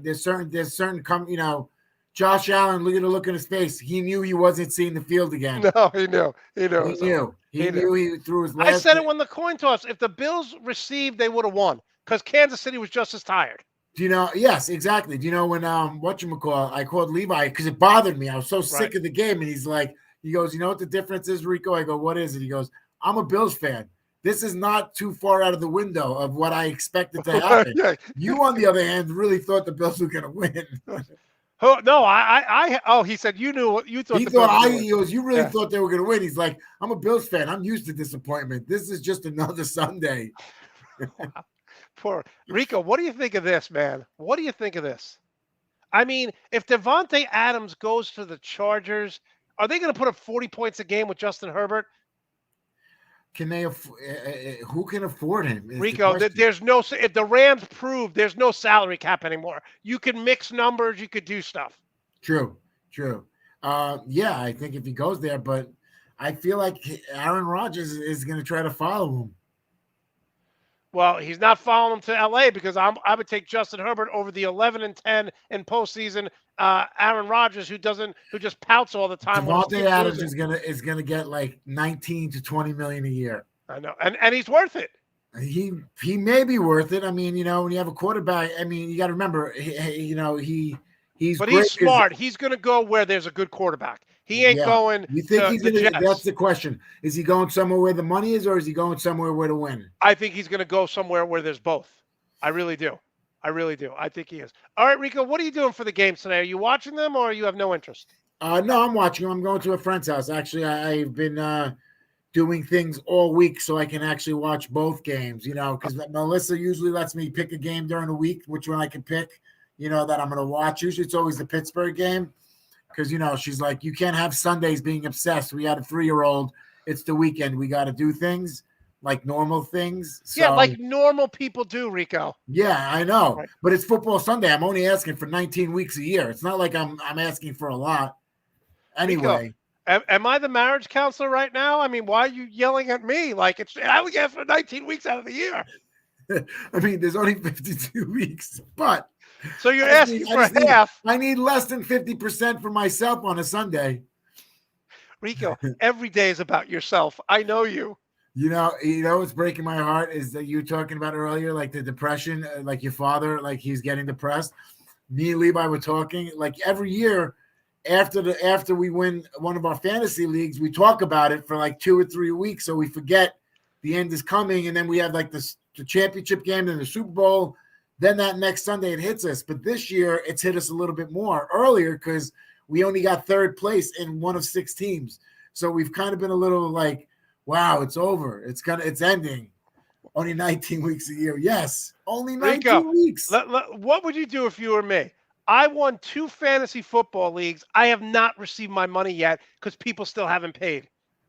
There's certain Josh Allen, look at his face. He knew he wasn't seeing the field again.
No, he knew. He
knew. He threw his last.
I said it when the coin toss. If the Bills received, they would have won because Kansas City was just as tired.
Do you know? Yes, exactly. Do you know when whatchamacallit, I called Levi because it bothered me. I was so sick of the game, and he goes, you know what the difference is, Rico? I go, what is it? He goes, I'm a Bills fan. This is not too far out of the window of what I expected to happen. You, on the other hand, really thought the Bills were going to win.
Oh no, he said you knew what you thought.
He goes, you really thought they were going to win. He's like, I'm a Bills fan. I'm used to disappointment. This is just another Sunday.
Poor Rico. What do you think of this, man? What do you think of this? I mean, if Devontae Adams goes to the Chargers, are they going to put up 40 points a game with Justin Herbert?
Can they? Who can afford him?
Rico, there's no. If the Rams prove there's no salary cap anymore, you can mix numbers. You could do stuff.
True. Yeah, I think if he goes there, but I feel like Aaron Rodgers is going to try to follow him.
Well, he's not following him to LA because I would take Justin Herbert over the 11-10 in postseason. Aaron Rodgers, who just pouts all the time.
Monte Adams is gonna get like 19 to 20 million a year.
I know, and he's worth it.
He may be worth it. I mean, when you have a quarterback, I mean, you got to remember, he's.
But he's smart. He's gonna go where there's a good quarterback. He ain't going.
You think he's gonna? That's the question. Is he going somewhere where the money is, or is he going somewhere where to win?
I think he's gonna go somewhere where there's both. I really do. I think he is. All right, Rico, what are you doing for the games today? Are you watching them or you have no interest?
No, I'm watching them. I'm going to a friend's house. Actually, I've been doing things all week so I can actually watch both games, because Melissa usually lets me pick a game during the week, which one I can pick, that I'm going to watch. Usually it's always the Pittsburgh game because, she's like, you can't have Sundays being obsessed. We had a 3-year-old. It's the weekend. We got to do things. Like normal things. So,
like normal people do, Rico.
Yeah, I know. Right. But it's football Sunday. I'm only asking for 19 weeks a year. It's not like I'm asking for a lot. Anyway.
Rico, am I the marriage counselor right now? I mean, why are you yelling at me? Like I would ask for 19 weeks out of the year.
I mean, there's only 52 weeks, but
so you're asking for half.
I need less than 50% for myself on a Sunday.
Rico, every day is about yourself. I know you.
What's breaking my heart is that you were talking about earlier, like the depression, like your father, like he's getting depressed. Me and Levi were talking, like every year after we win one of our fantasy leagues, we talk about it for like 2 or 3 weeks, so we forget the end is coming, and then we have like the championship game and the Super Bowl. Then that next Sunday it hits us, but this year it's hit us a little bit more earlier because we only got third place in one of 6 teams, so we've kind of been a little like. Wow, it's over. It's ending. Only 19 weeks a year. Yes, only 19
Rico,
weeks.
What would you do if you were me? I won 2 fantasy football leagues. I have not received my money yet because people still haven't paid.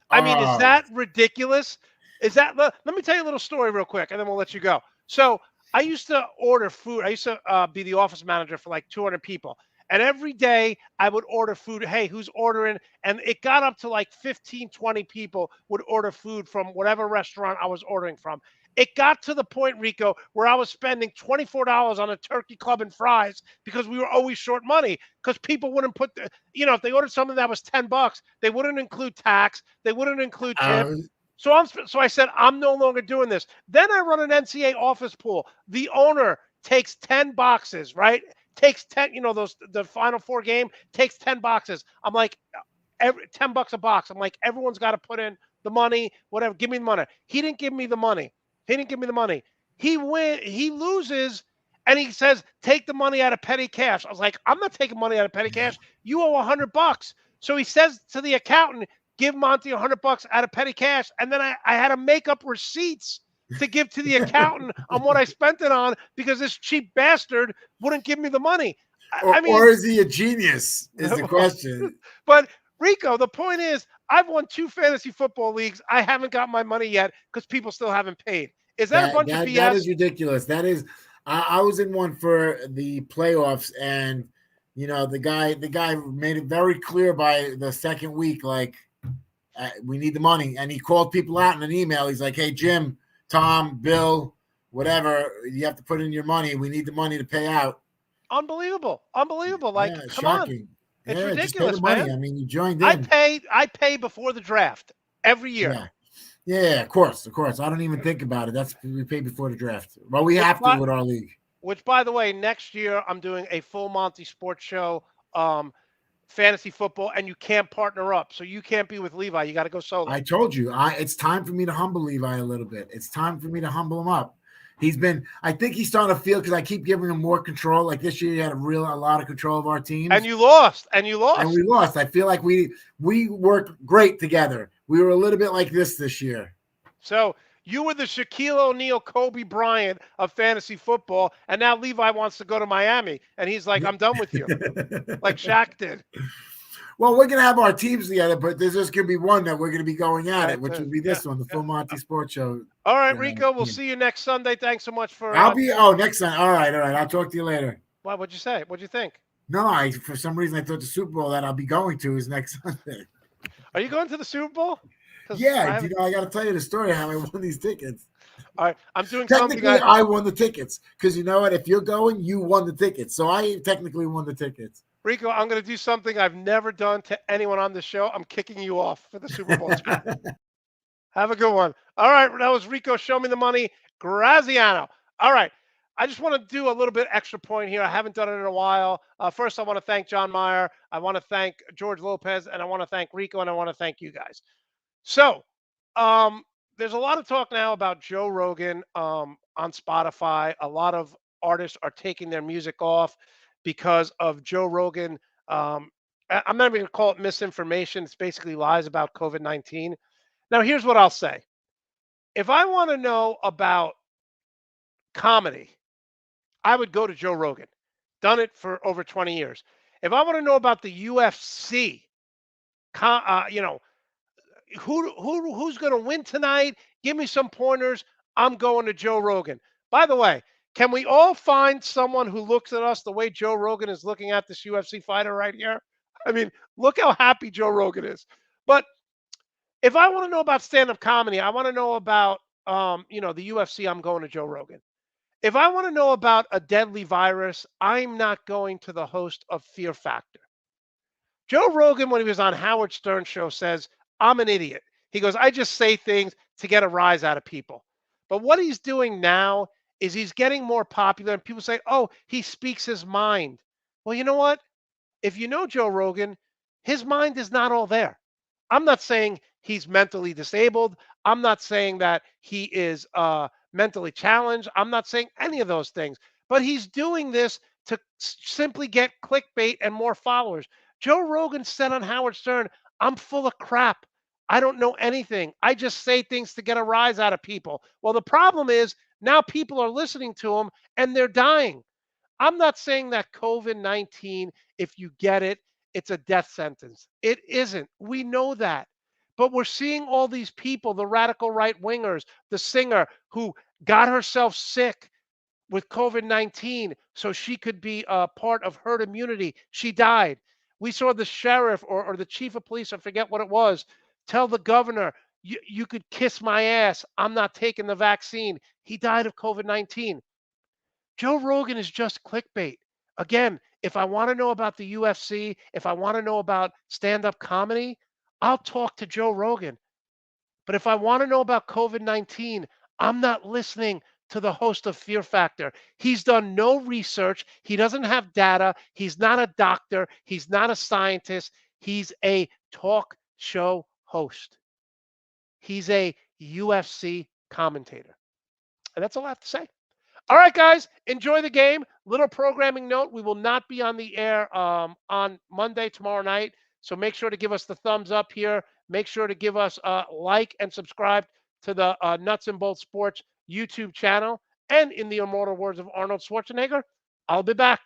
I mean, is that ridiculous? Let me tell you a little story real quick, and then we'll let you go. So I used to order food. I used to be the office manager for like 200 people. And every day I would order food. Hey, who's ordering? And it got up to like 15, 20 people would order food from whatever restaurant I was ordering from. It got to the point, Rico, where I was spending $24 on a turkey club and fries because we were always short money because people wouldn't put if they ordered something that was $10, they wouldn't include tax. They wouldn't include tip. So I said, I'm no longer doing this. Then I run an NCAA office pool. The owner takes 10 boxes, right? Takes 10, the Final Four game takes 10 boxes. I'm like, $10 a box. I'm like, everyone's got to put in the money, whatever. Give me the money. He didn't give me the money. He loses, and he says, take the money out of petty cash. I was like, I'm not taking money out of petty cash. You owe $100. So he says to the accountant, give Monte $100 out of petty cash, and then I had to make up receipts to give to the accountant on what I spent it on because this cheap bastard wouldn't give me the money. I mean,
or is he a genius? Is the question.
But Rico, the point is, I've won 2 fantasy football leagues. I haven't got my money yet because people still haven't paid. Is that a bunch of BS?
That is ridiculous. That is. I was in one for the playoffs, and the guy made it very clear by the second week, like we need the money, and he called people out in an email. He's like, "Hey, Jim, Tom, Bill, whatever, you have to put in your money. We need the money to pay out."
Unbelievable. Like, come
shocking.
on. It's
ridiculous,
just pay the
man.
money.
I mean, you joined in.
I pay before the draft every year.
Yeah, of course. I don't even think about it. We pay before the draft. Well, we have to with our league.
Which, by the way, next year I'm doing a full Monte Sports Show, fantasy football, and you can't partner up, so you can't be with Levi. You got to go solo.
I told you, it's time for me to humble Levi a little bit. It's time for me to humble him up. I think he's starting to feel because I keep giving him more control. Like this year, he had a lot of control of our teams,
and you lost.
And we lost. I feel like we worked great together. We were a little bit like this year.
So you were the Shaquille O'Neal, Kobe Bryant of fantasy football, and now Levi wants to go to Miami, and he's like, "I'm done with you," like Shaq did.
Well, we're going to have our teams together, but there's just going to be one that we're going to be going at it, which would be this one, the Full Monty Sports Show.
All right, Rico, we'll see you next Sunday. Thanks so much for.
Next Sunday. All right. I'll talk to you later.
Why? What'd you say? What'd you think?
No, for some reason I thought the Super Bowl that I'll be going to is next Sunday.
Are you going to the Super Bowl?
Yeah, I got to tell you the story how I won these tickets.
All right, I'm doing
technically,
something.
I won the tickets because you know what? If you're going, you won the tickets. So I technically won the tickets.
Rico, I'm going to do something I've never done to anyone on the show. I'm kicking you off for the Super Bowl. Have a good one. All right, that was Rico. Show me the money. Graziano. All right. I just want to do a little bit extra point here. I haven't done it in a while. First, I want to thank John Meyer. I want to thank George Lopez, and I want to thank Rico, and I want to thank you guys. So, there's a lot of talk now about Joe Rogan on Spotify. A lot of artists are taking their music off because of Joe Rogan. I'm not even going to call it misinformation. It's basically lies about COVID-19. Now, here's what I'll say. If I want to know about comedy, I would go to Joe Rogan. Done it for over 20 years. If I want to know about the UFC, who's going to win tonight, give me some pointers, I'm going to Joe Rogan. By the way, can we all find someone who looks at us the way Joe Rogan is looking at this UFC fighter right here? I mean, look how happy Joe Rogan is. But if I want to know about stand-up comedy, I want to know about, the UFC, I'm going to Joe Rogan. If I want to know about a deadly virus, I'm not going to the host of Fear Factor. Joe Rogan, when he was on Howard Stern's show, says, I'm an idiot. He goes, I just say things to get a rise out of people. But what he's doing now is he's getting more popular, and people say, oh, he speaks his mind. Well, you know what? If you know Joe Rogan, his mind is not all there. I'm not saying he's mentally disabled. I'm not saying that he is mentally challenged. I'm not saying any of those things. But he's doing this to simply get clickbait and more followers. Joe Rogan said on Howard Stern, I'm full of crap. I don't know anything. I just say things to get a rise out of people. Well, the problem is now people are listening to him and they're dying. I'm not saying that COVID-19, if you get it, it's a death sentence. It isn't. We know that. But we're seeing all these people, the radical right wingers, the singer who got herself sick with COVID-19 so she could be a part of herd immunity. She died. We saw the sheriff or the chief of police, I forget what it was, tell the governor, you could kiss my ass. I'm not taking the vaccine. He died of COVID-19. Joe Rogan is just clickbait. Again, if I want to know about the UFC, if I want to know about stand-up comedy, I'll talk to Joe Rogan. But if I want to know about COVID-19, I'm not listening to the host of Fear Factor. He's done no research. He doesn't have data. He's not a doctor. He's not a scientist. He's a talk show host. He's a UFC commentator. And that's all I have to say. All right, guys, enjoy the game. Little programming note, we will not be on the air on Monday, tomorrow night. So make sure to give us the thumbs up here. Make sure to give us a like and subscribe to the Nuts and Bolts Sports YouTube channel. And in the immortal words of Arnold Schwarzenegger, I'll be back.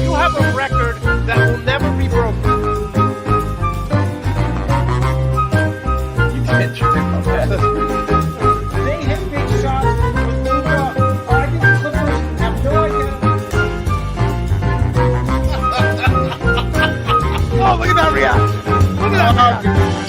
You have a record that will never be broken.
You can't trip on that.
They hit big shots with Luka. I think the Clippers have no idea.
Oh, look at that reaction. Look at that reaction.